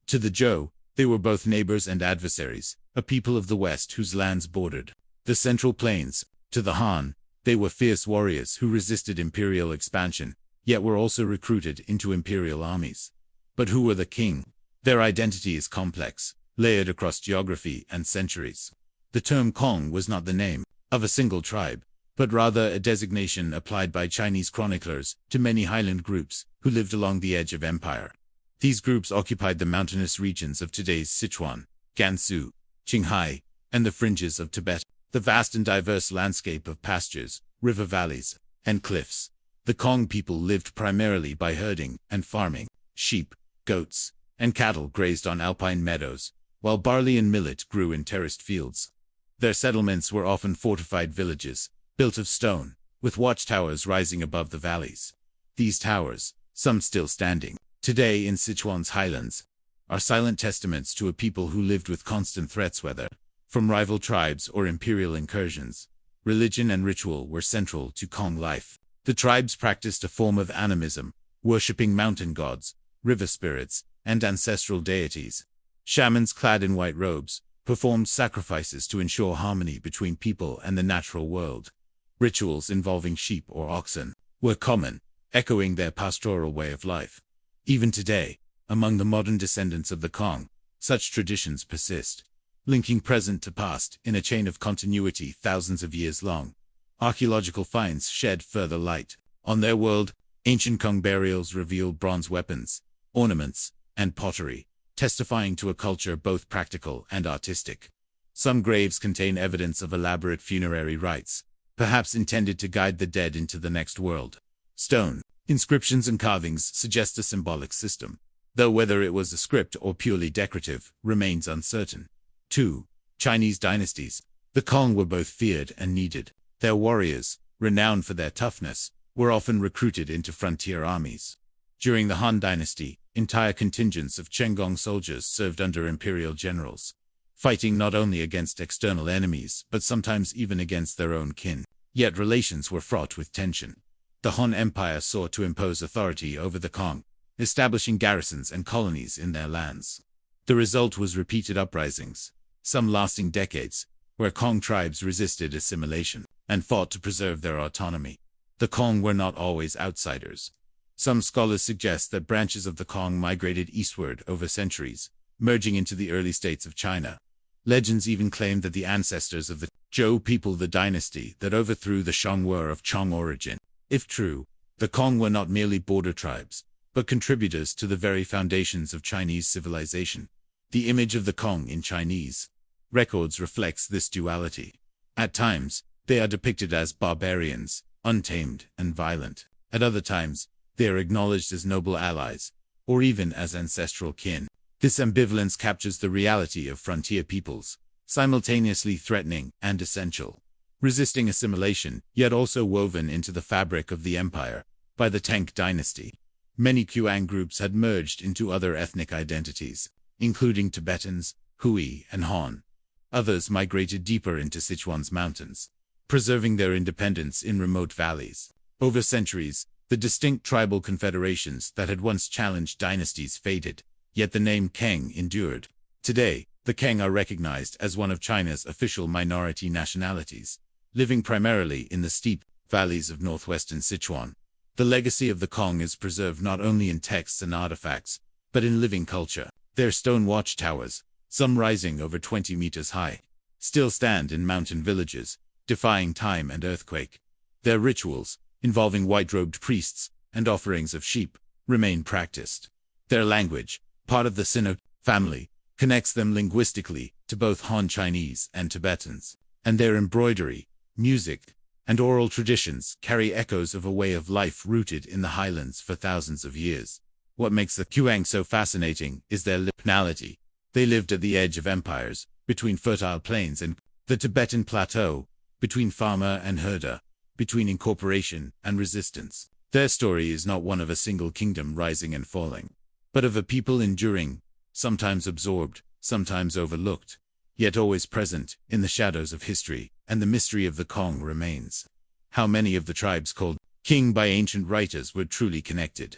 [SPEAKER 1] To the Zhou, they were both neighbors and adversaries, a people of the west whose lands bordered the Central Plains. To the Han, they were fierce warriors who resisted imperial expansion, yet were also recruited into imperial armies. But who were the Qing? Their identity is complex, layered across geography and centuries. The term Kong was not the name of a single tribe, but rather a designation applied by Chinese chroniclers to many highland groups who lived along the edge of empire. These groups occupied the mountainous regions of today's Sichuan, Gansu, Qinghai, and the fringes of Tibet, the vast and diverse landscape of pastures, river valleys, and cliffs. The Kong people lived primarily by herding and farming. Sheep, goats, and cattle grazed on alpine meadows, while barley and millet grew in terraced fields. Their settlements were often fortified villages, built of stone, with watchtowers rising above the valleys. These towers, some still standing today in Sichuan's highlands, are silent testaments to a people who lived with constant threats, whether from rival tribes or imperial incursions. Religion and ritual were central to Kong life. The tribes practiced a form of animism, worshipping mountain gods, river spirits, and ancestral deities. Shamans clad in white robes performed sacrifices to ensure harmony between people and the natural world. Rituals involving sheep or oxen were common, echoing their pastoral way of life. Even today, among the modern descendants of the Kong, such traditions persist, linking present to past in a chain of continuity thousands of years long. Archaeological finds shed further light on their world. Ancient Kong burials revealed bronze weapons, ornaments, and pottery, testifying to a culture both practical and artistic. Some graves contain evidence of elaborate funerary rites, perhaps intended to guide the dead into the next world. Stone inscriptions and carvings suggest a symbolic system, though whether it was a script or purely decorative remains uncertain. 2. Chinese dynasties. The Kong were both feared and needed. Their warriors, renowned for their toughness, were often recruited into frontier armies. During the Han dynasty, entire contingents of Chenggong soldiers served under imperial generals, fighting not only against external enemies but sometimes even against their own kin. Yet relations were fraught with tension. The Han Empire sought to impose authority over the Kong, establishing garrisons and colonies in their lands. The result was repeated uprisings, some lasting decades, where Kong tribes resisted assimilation and fought to preserve their autonomy. The Kong were not always outsiders. Some scholars suggest that branches of the Kong migrated eastward over centuries, merging into the early states of China. Legends even claim that the ancestors of the Zhou people, the dynasty that overthrew the Shang were of Chong origin. If true, the Kong were not merely border tribes, but contributors to the very foundations of Chinese civilization. The image of the Kong in Chinese records reflects this duality. At times, they are depicted as barbarians, untamed and violent. At other times, they are acknowledged as noble allies, or even as ancestral kin. This ambivalence captures the reality of frontier peoples, simultaneously threatening and essential, resisting assimilation, yet also woven into the fabric of the empire by the Tang dynasty. Many Qiang groups had merged into other ethnic identities, including Tibetans, Hui, and Han. Others migrated deeper into Sichuan's mountains, preserving their independence in remote valleys. Over centuries, the distinct tribal confederations that had once challenged dynasties faded, yet the name Kang endured. Today, the Kang are recognized as one of China's official minority nationalities, living primarily in the steep valleys of northwestern Sichuan. The legacy of the Kong is preserved not only in texts and artifacts, but in living culture. Their stone watchtowers, some rising over 20 meters high, still stand in mountain villages, defying time and earthquake. Their rituals, involving white-robed priests and offerings of sheep, remain practiced. Their language, part of the Sino family, connects them linguistically to both Han Chinese and Tibetans, and their embroidery, music, and oral traditions carry echoes of a way of life rooted in the highlands for thousands of years. What makes the Qiang so fascinating is their liminality. They lived at the edge of empires, between fertile plains and the Tibetan plateau, between farmer and herder, between incorporation and resistance. Their story is not one of a single kingdom rising and falling, but of a people enduring, sometimes absorbed, sometimes overlooked, yet always present in the shadows of history, and the mystery of the Kong remains. How many of the tribes called king by ancient writers were truly connected?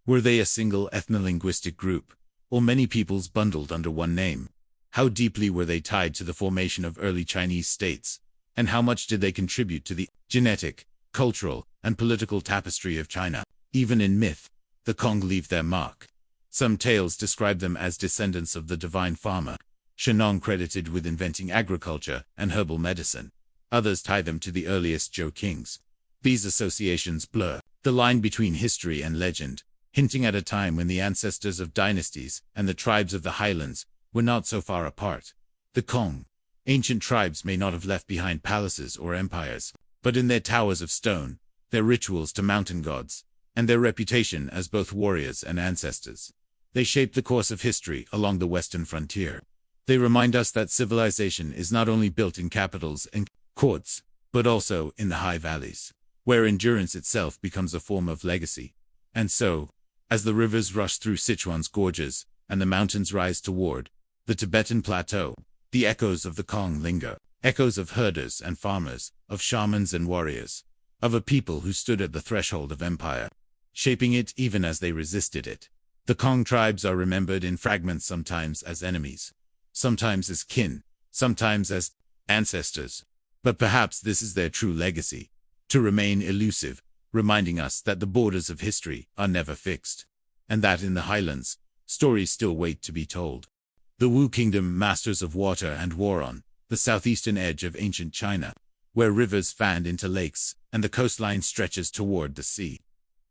[SPEAKER 1] Were they a single ethno-linguistic group, or many peoples bundled under one name? How deeply were they tied to the formation of early Chinese states, and how much did they contribute to the genetic, cultural, and political tapestry of China? Even in myth, the Kong leave their mark. Some tales describe them as descendants of the divine farmer, Shennong credited with inventing agriculture and herbal medicine. Others tie them to the earliest Zhou kings. These associations blur the line between history and legend, hinting at a time when the ancestors of dynasties and the tribes of the highlands were not so far apart. The Kong, ancient tribes, may not have left behind palaces or empires, but in their towers of stone, their rituals to mountain gods, and their reputation as both warriors and ancestors, they shaped the course of history along the western frontier. They remind us that civilization is not only built in capitals and courts, but also in the high valleys, where endurance itself becomes a form of legacy. And so, as the rivers rush through Sichuan's gorges and the mountains rise toward the Tibetan plateau, the echoes of the Kong linger, echoes of herders and farmers, of shamans and warriors, of a people who stood at the threshold of empire, shaping it even as they resisted it. The Kong tribes are remembered in fragments, sometimes as enemies, sometimes as kin, sometimes as ancestors. But perhaps this is their true legacy, to remain elusive, reminding us that the borders of history are never fixed, and that in the highlands, stories still wait to be told. The Wu Kingdom, masters of water and war on the southeastern edge of ancient China, where rivers fanned into lakes and the coastline stretches toward the sea.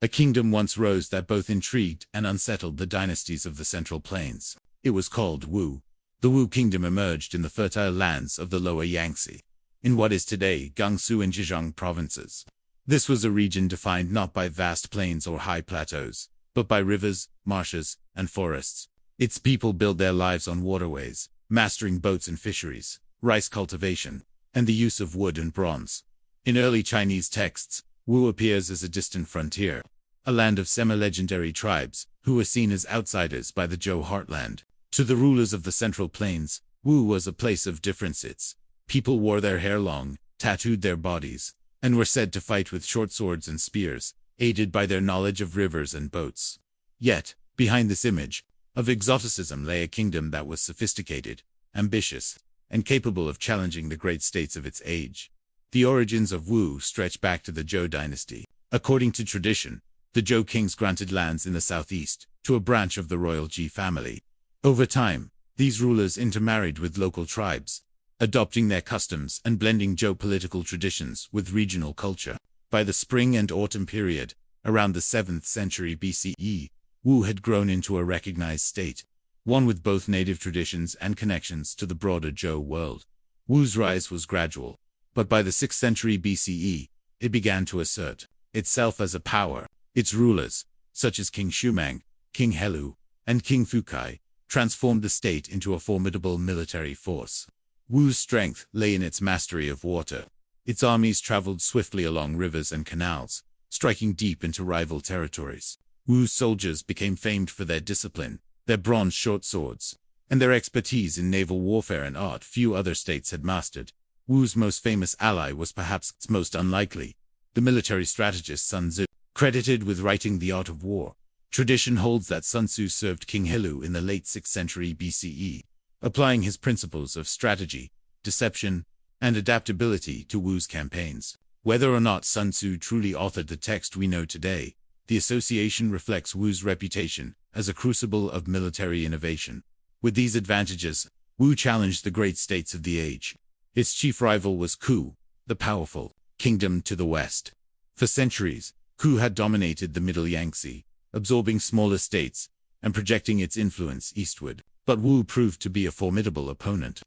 [SPEAKER 1] A kingdom once rose that both intrigued and unsettled the dynasties of the Central Plains. It was called Wu. The Wu Kingdom emerged in the fertile lands of the lower Yangtze, in what is today Gansu and Zhejiang provinces. This was a region defined not by vast plains or high plateaus, but by rivers, marshes, and forests. Its people built their lives on waterways, mastering boats and fisheries, rice cultivation, and the use of wood and bronze. In early Chinese texts, Wu appears as a distant frontier, a land of semi-legendary tribes who were seen as outsiders by the Zhou heartland. To the rulers of the Central Plains, Wu was a place of differences. People wore their hair long, tattooed their bodies, and were said to fight with short swords and spears, aided by their knowledge of rivers and boats. Yet, behind this image of exoticism lay a kingdom that was sophisticated, ambitious, and capable of challenging the great states of its age. The origins of Wu stretch back to the Zhou dynasty. According to tradition, the Zhou kings granted lands in the southeast to a branch of the royal Ji family. Over time, These rulers intermarried with local tribes, adopting their customs and blending geopolitical traditions with regional culture. By the spring and autumn period, around the 7th century BCE, Wu had grown into a recognized state, one with both native traditions and connections to the broader Zhou world. Wu's rise was gradual, but by the 6th century BCE, it began to assert itself as a power. Its rulers, such as King Shumang, King Helu, and King Fukai, transformed the state into a formidable military force. Wu's strength lay in its mastery of water. Its armies traveled swiftly along rivers and canals, striking deep into rival territories. Wu's soldiers became famed for their discipline, their bronze short swords, and their expertise in naval warfare and art few other states had mastered. Wu's most famous ally was perhaps its most unlikely, the military strategist Sun Tzu, credited with writing The Art of War. Tradition holds that Sun Tzu served King Helu in the late 6th century BCE, applying his principles of strategy, deception, and adaptability to Wu's campaigns. Whether or not Sun Tzu truly authored the text we know today, the association reflects Wu's reputation as a crucible of military innovation. With these advantages, Wu challenged the great states of the age. Its chief rival was Ku, the powerful kingdom to the west. For centuries, Ku had dominated the middle Yangtze, absorbing smaller states and projecting its influence eastward. But Wu proved to be a formidable opponent.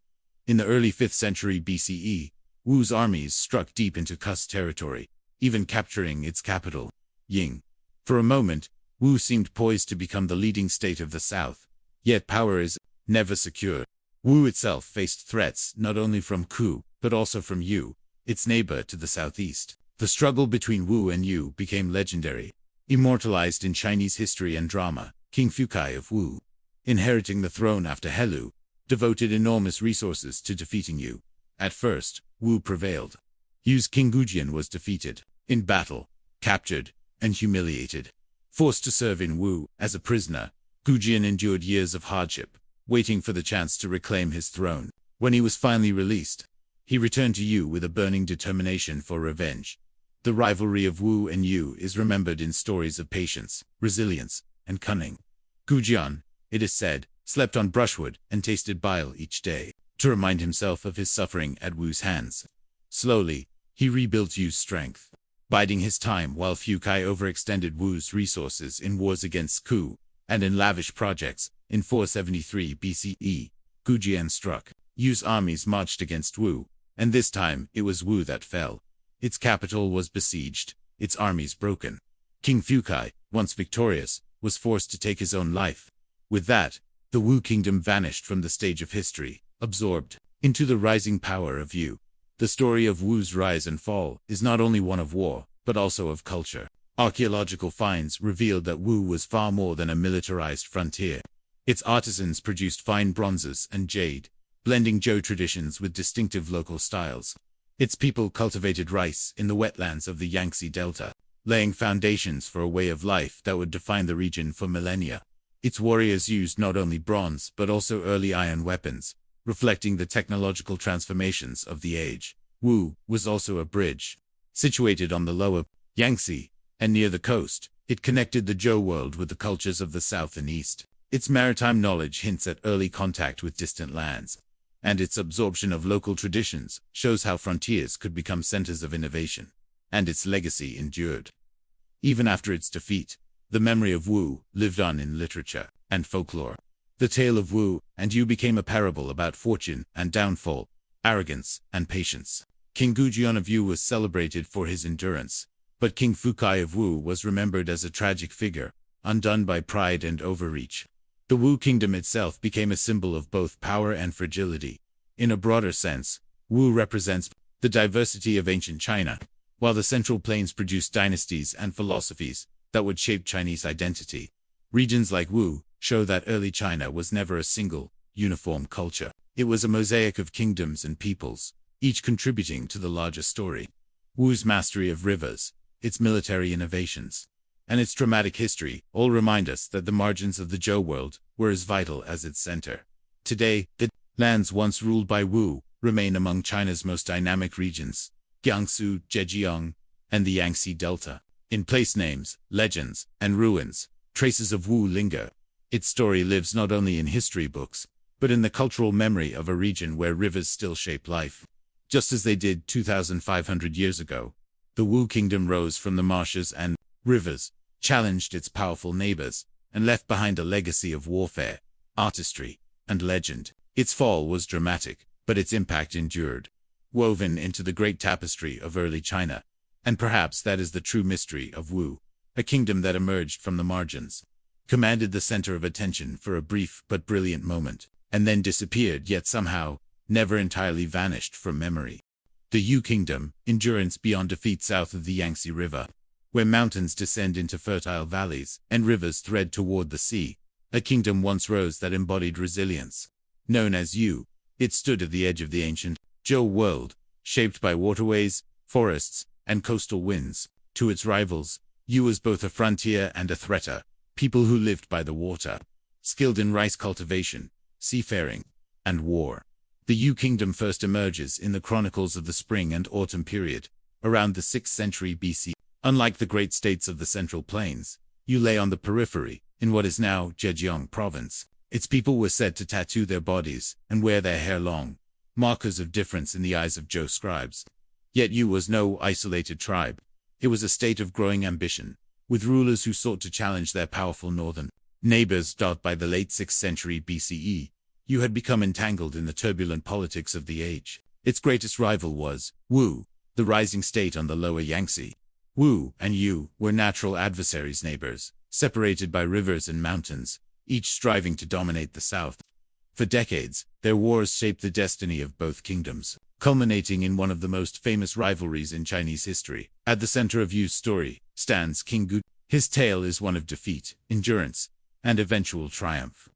[SPEAKER 1] In the early 5th century BCE, Wu's armies struck deep into Ku's territory, even capturing its capital, Ying. For a moment, Wu seemed poised to become the leading state of the south. Yet power is never secure. Wu itself faced threats not only from Ku, but also from Yu, its neighbor to the southeast. The struggle between Wu and Yu became legendary, immortalized in Chinese history and drama. King Fukai of Wu, inheriting the throne after Helu, devoted enormous resources to defeating Yu. At first, Wu prevailed. Yu's King Gujian was defeated in battle, captured, and humiliated. Forced to serve in Wu as a prisoner, Gujian endured years of hardship, waiting for the chance to reclaim his throne. When he was finally released, he returned to Yu with a burning determination for revenge. The rivalry of Wu and Yu is remembered in stories of patience, resilience, and cunning. Gujian, it is said, slept on brushwood and tasted bile each day, to remind himself of his suffering at Wu's hands. Slowly, he rebuilt Yu's strength, biding his time while Fukai overextended Wu's resources in wars against Ku, and in lavish projects. In 473 BCE, Gujian struck. Yu's armies marched against Wu, and this time it was Wu that fell. Its capital was besieged, its armies broken. King Fukai, once victorious, was forced to take his own life. With that, the Wu kingdom vanished from the stage of history, absorbed into the rising power of Yu. The story of Wu's rise and fall is not only one of war, but also of culture. Archaeological finds revealed that Wu was far more than a militarized frontier. Its artisans produced fine bronzes and jade, blending Zhou traditions with distinctive local styles. Its people cultivated rice in the wetlands of the Yangtze Delta, laying foundations for a way of life that would define the region for millennia. Its warriors used not only bronze but also early iron weapons, reflecting the technological transformations of the age. Wu was also a bridge. Situated on the lower Yangtze and near the coast, it connected the Zhou world with the cultures of the south and east. Its maritime knowledge hints at early contact with distant lands, and its absorption of local traditions shows how frontiers could become centers of innovation, and its legacy endured. Even after its defeat, the memory of Wu lived on in literature and folklore. The tale of Wu and Yu became a parable about fortune and downfall, arrogance and patience. King Gujian of Yu was celebrated for his endurance, but King Fukai of Wu was remembered as a tragic figure, undone by pride and overreach. The Wu kingdom itself became a symbol of both power and fragility. In a broader sense, Wu represents the diversity of ancient China, while the Central Plains produced dynasties and philosophies that would shape Chinese identity. Regions like Wu show that early China was never a single, uniform culture. It was a mosaic of kingdoms and peoples, each contributing to the larger story. Wu's mastery of rivers, its military innovations, and its dramatic history all remind us that the margins of the Zhou world were as vital as its center. Today, the lands once ruled by Wu remain among China's most dynamic regions, Jiangsu, Zhejiang, and the Yangtze Delta. In place names, legends, and ruins, traces of Wu linger. Its story lives not only in history books, but in the cultural memory of a region where rivers still shape life. Just as they did 2,500 years ago, the Wu kingdom rose from the marshes and rivers, challenged its powerful neighbors, and left behind a legacy of warfare, artistry, and legend. Its fall was dramatic, but its impact endured, woven into the great tapestry of early China. And perhaps that is the true mystery of Wu, a kingdom that emerged from the margins, commanded the center of attention for a brief but brilliant moment, and then disappeared, yet somehow never entirely vanished from memory. The Yu Kingdom, endurance beyond defeat south of the Yangtze River, where mountains descend into fertile valleys and rivers thread toward the sea. A kingdom once rose that embodied resilience. Known as Yu, it stood at the edge of the ancient Zhou world, shaped by waterways, forests, and coastal winds. To its rivals, Yu was both a frontier and a threat, people who lived by the water, skilled in rice cultivation, seafaring, and war. The Yu Kingdom first emerges in the chronicles of the Spring and Autumn period, around the 6th century BC. Unlike the great states of the Central Plains, Yu lay on the periphery, in what is now Zhejiang province. Its people were said to tattoo their bodies and wear their hair long, markers of difference in the eyes of Zhou scribes. Yet Yu was no isolated tribe. It was a state of growing ambition, with rulers who sought to challenge their powerful northern neighbors. By the late 6th century BCE, Yu had become entangled in the turbulent politics of the age. Its greatest rival was Wu, the rising state on the lower Yangtze. Wu and Yu were natural adversaries, neighbors, separated by rivers and mountains, each striving to dominate the south. For decades, their wars shaped the destiny of both kingdoms, culminating in one of the most famous rivalries in Chinese history. At the center of Yu's story stands King Gu. His tale is one of defeat, endurance, and eventual triumph.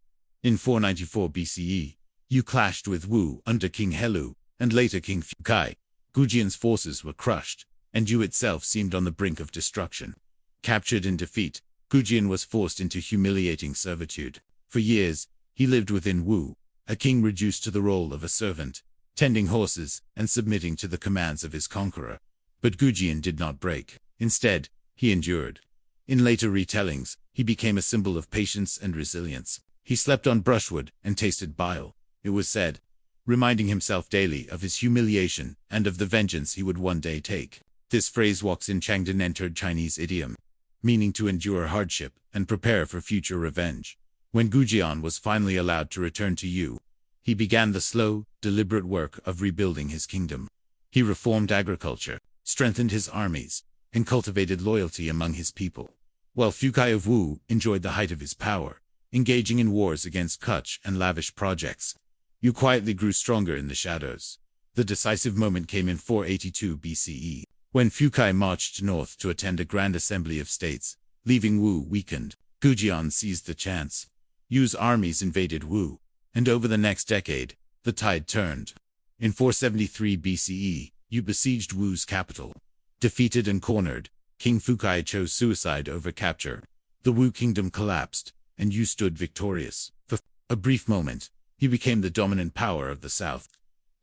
[SPEAKER 1] In 494 BCE, Yu clashed with Wu under King Helu, and later King Fukai. Gujian's forces were crushed, and Yu itself seemed on the brink of destruction. Captured in defeat, Gujian was forced into humiliating servitude. For years, he lived within Wu, a king reduced to the role of a servant, tending horses and submitting to the commands of his conqueror. But Gujian did not break. Instead, he endured. In later retellings, he became a symbol of patience and resilience. He slept on brushwood and tasted bile, it was said, reminding himself daily of his humiliation and of the vengeance he would one day take. This phrase walks in Changdan entered Chinese idiom, meaning to endure hardship and prepare for future revenge. When Gujian was finally allowed to return to Yu, he began the slow, deliberate work of rebuilding his kingdom. He reformed agriculture, strengthened his armies, and cultivated loyalty among his people. While Fukai of Wu enjoyed the height of his power, engaging in wars against Kutch and lavish projects, Yu quietly grew stronger in the shadows. The decisive moment came in 482 BCE, when Fukai marched north to attend a grand assembly of states, leaving Wu weakened. Gujian seized the chance. Yu's armies invaded Wu, and over the next decade, the tide turned. In 473 BCE, Yu besieged Wu's capital. Defeated and cornered, King Fukai chose suicide over capture. The Wu kingdom collapsed, and Yu stood victorious. For a brief moment, he became the dominant power of the south.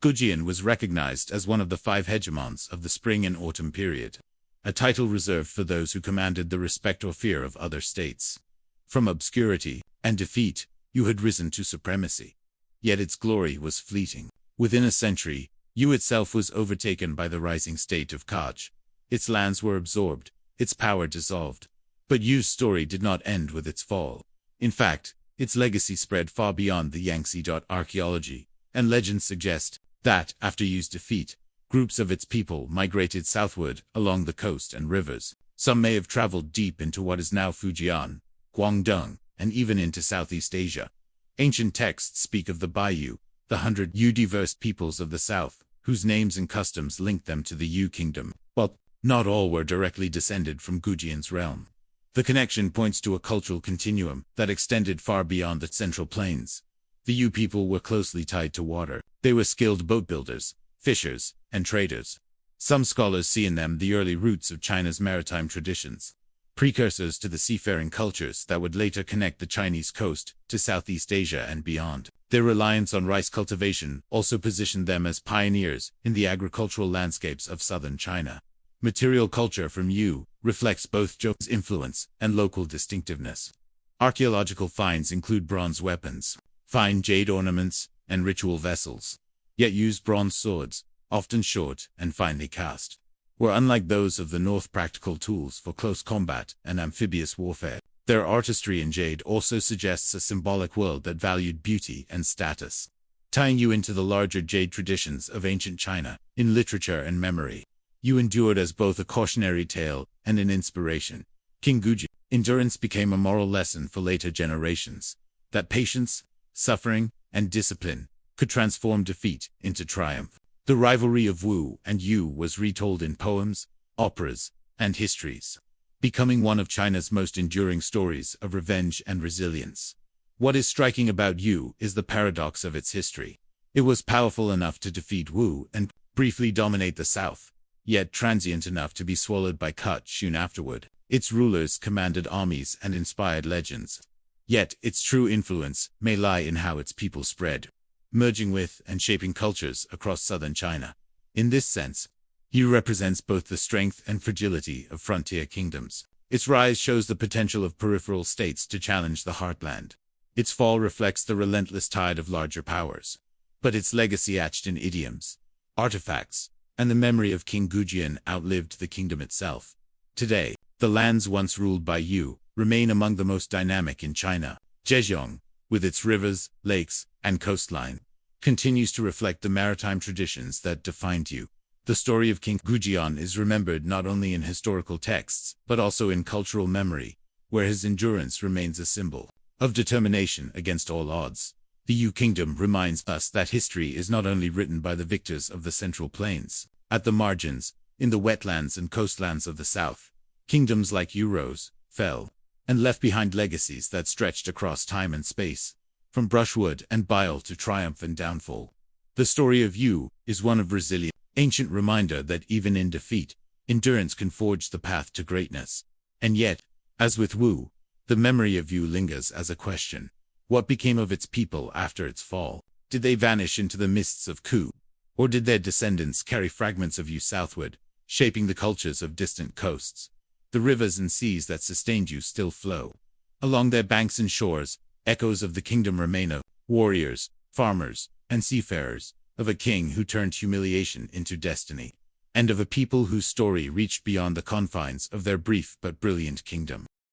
[SPEAKER 1] Gujian was recognized as one of the 5 hegemons of the Spring and Autumn period, a title reserved for those who commanded the respect or fear of other states. From obscurity and defeat, Yu had risen to supremacy. Yet its glory was fleeting. Within a century, Yu itself was overtaken by the rising state of Kutch. Its lands were absorbed, its power dissolved. But Yu's story did not end with its fall. In fact, its legacy spread far beyond the Yangtze. Archaeology and legends suggest that, after Yu's defeat, groups of its people migrated southward along the coast and rivers. Some may have traveled deep into what is now Fujian, Guangdong, and even into Southeast Asia. Ancient texts speak of the Baiyu, the 100 Yu-diverse peoples of the south, whose names and customs linked them to the Yu kingdom. While not all were directly descended from Gujian's realm, the connection points to a cultural continuum that extended far beyond the Central Plains. The Yu people were closely tied to water. They were skilled boat builders, fishers, and traders. Some scholars see in them the early roots of China's maritime traditions, precursors to the seafaring cultures that would later connect the Chinese coast to Southeast Asia and beyond. Their reliance on rice cultivation also positioned them as pioneers in the agricultural landscapes of southern China. Material culture from Yu reflects both Zhou's influence and local distinctiveness. Archaeological finds include bronze weapons, fine jade ornaments, and ritual vessels, yet used bronze swords, often short and finely cast, were unlike those of the North practical tools for close combat and amphibious warfare. Their artistry in jade also suggests a symbolic world that valued beauty and status, tying you into the larger jade traditions of ancient China. In literature and memory, you endured as both a cautionary tale and an inspiration. King Guji. Endurance became a moral lesson for later generations, that patience, suffering, and discipline could transform defeat into triumph. The rivalry of Wu and Yu was retold in poems, operas, and histories, becoming one of China's most enduring stories of revenge and resilience. What is striking about Yu is the paradox of its history. It was powerful enough to defeat Wu and briefly dominate the south, yet transient enough to be swallowed by Kut soon afterward. Its rulers commanded armies and inspired legends, yet its true influence may lie in how its people spread, merging with and shaping cultures across southern China. In this sense, Yu represents both the strength and fragility of frontier kingdoms. Its rise shows the potential of peripheral states to challenge the heartland. Its fall reflects the relentless tide of larger powers. But its legacy etched in idioms, artifacts, and the memory of King Gujian outlived the kingdom itself. Today, the lands once ruled by Yu remain among the most dynamic in China. Zhejiang, with its rivers, lakes, and coastline, continues to reflect the maritime traditions that defined Yu. The story of King Gujian is remembered not only in historical texts, but also in cultural memory, where his endurance remains a symbol of determination against all odds. The Yu kingdom reminds us that history is not only written by the victors of the Central Plains. At the margins, in the wetlands and coastlands of the south, kingdoms like Yu rose, fell, and left behind legacies that stretched across time and space, from brushwood and bile to triumph and downfall. The story of Yu is one of resilience, ancient reminder that even in defeat, endurance can forge the path to greatness. And yet, as with Wu, the memory of Yu lingers as a question. What became of its people after its fall? Did they vanish into the mists of Ku? Or did their descendants carry fragments of Yu southward, shaping the cultures of distant coasts? The rivers and seas that sustained Yu still flow. Along their banks and shores, echoes of the kingdom remain of warriors, farmers, and seafarers, of a king who turned humiliation into destiny, and of a people whose story reached beyond the confines of their brief but brilliant kingdom.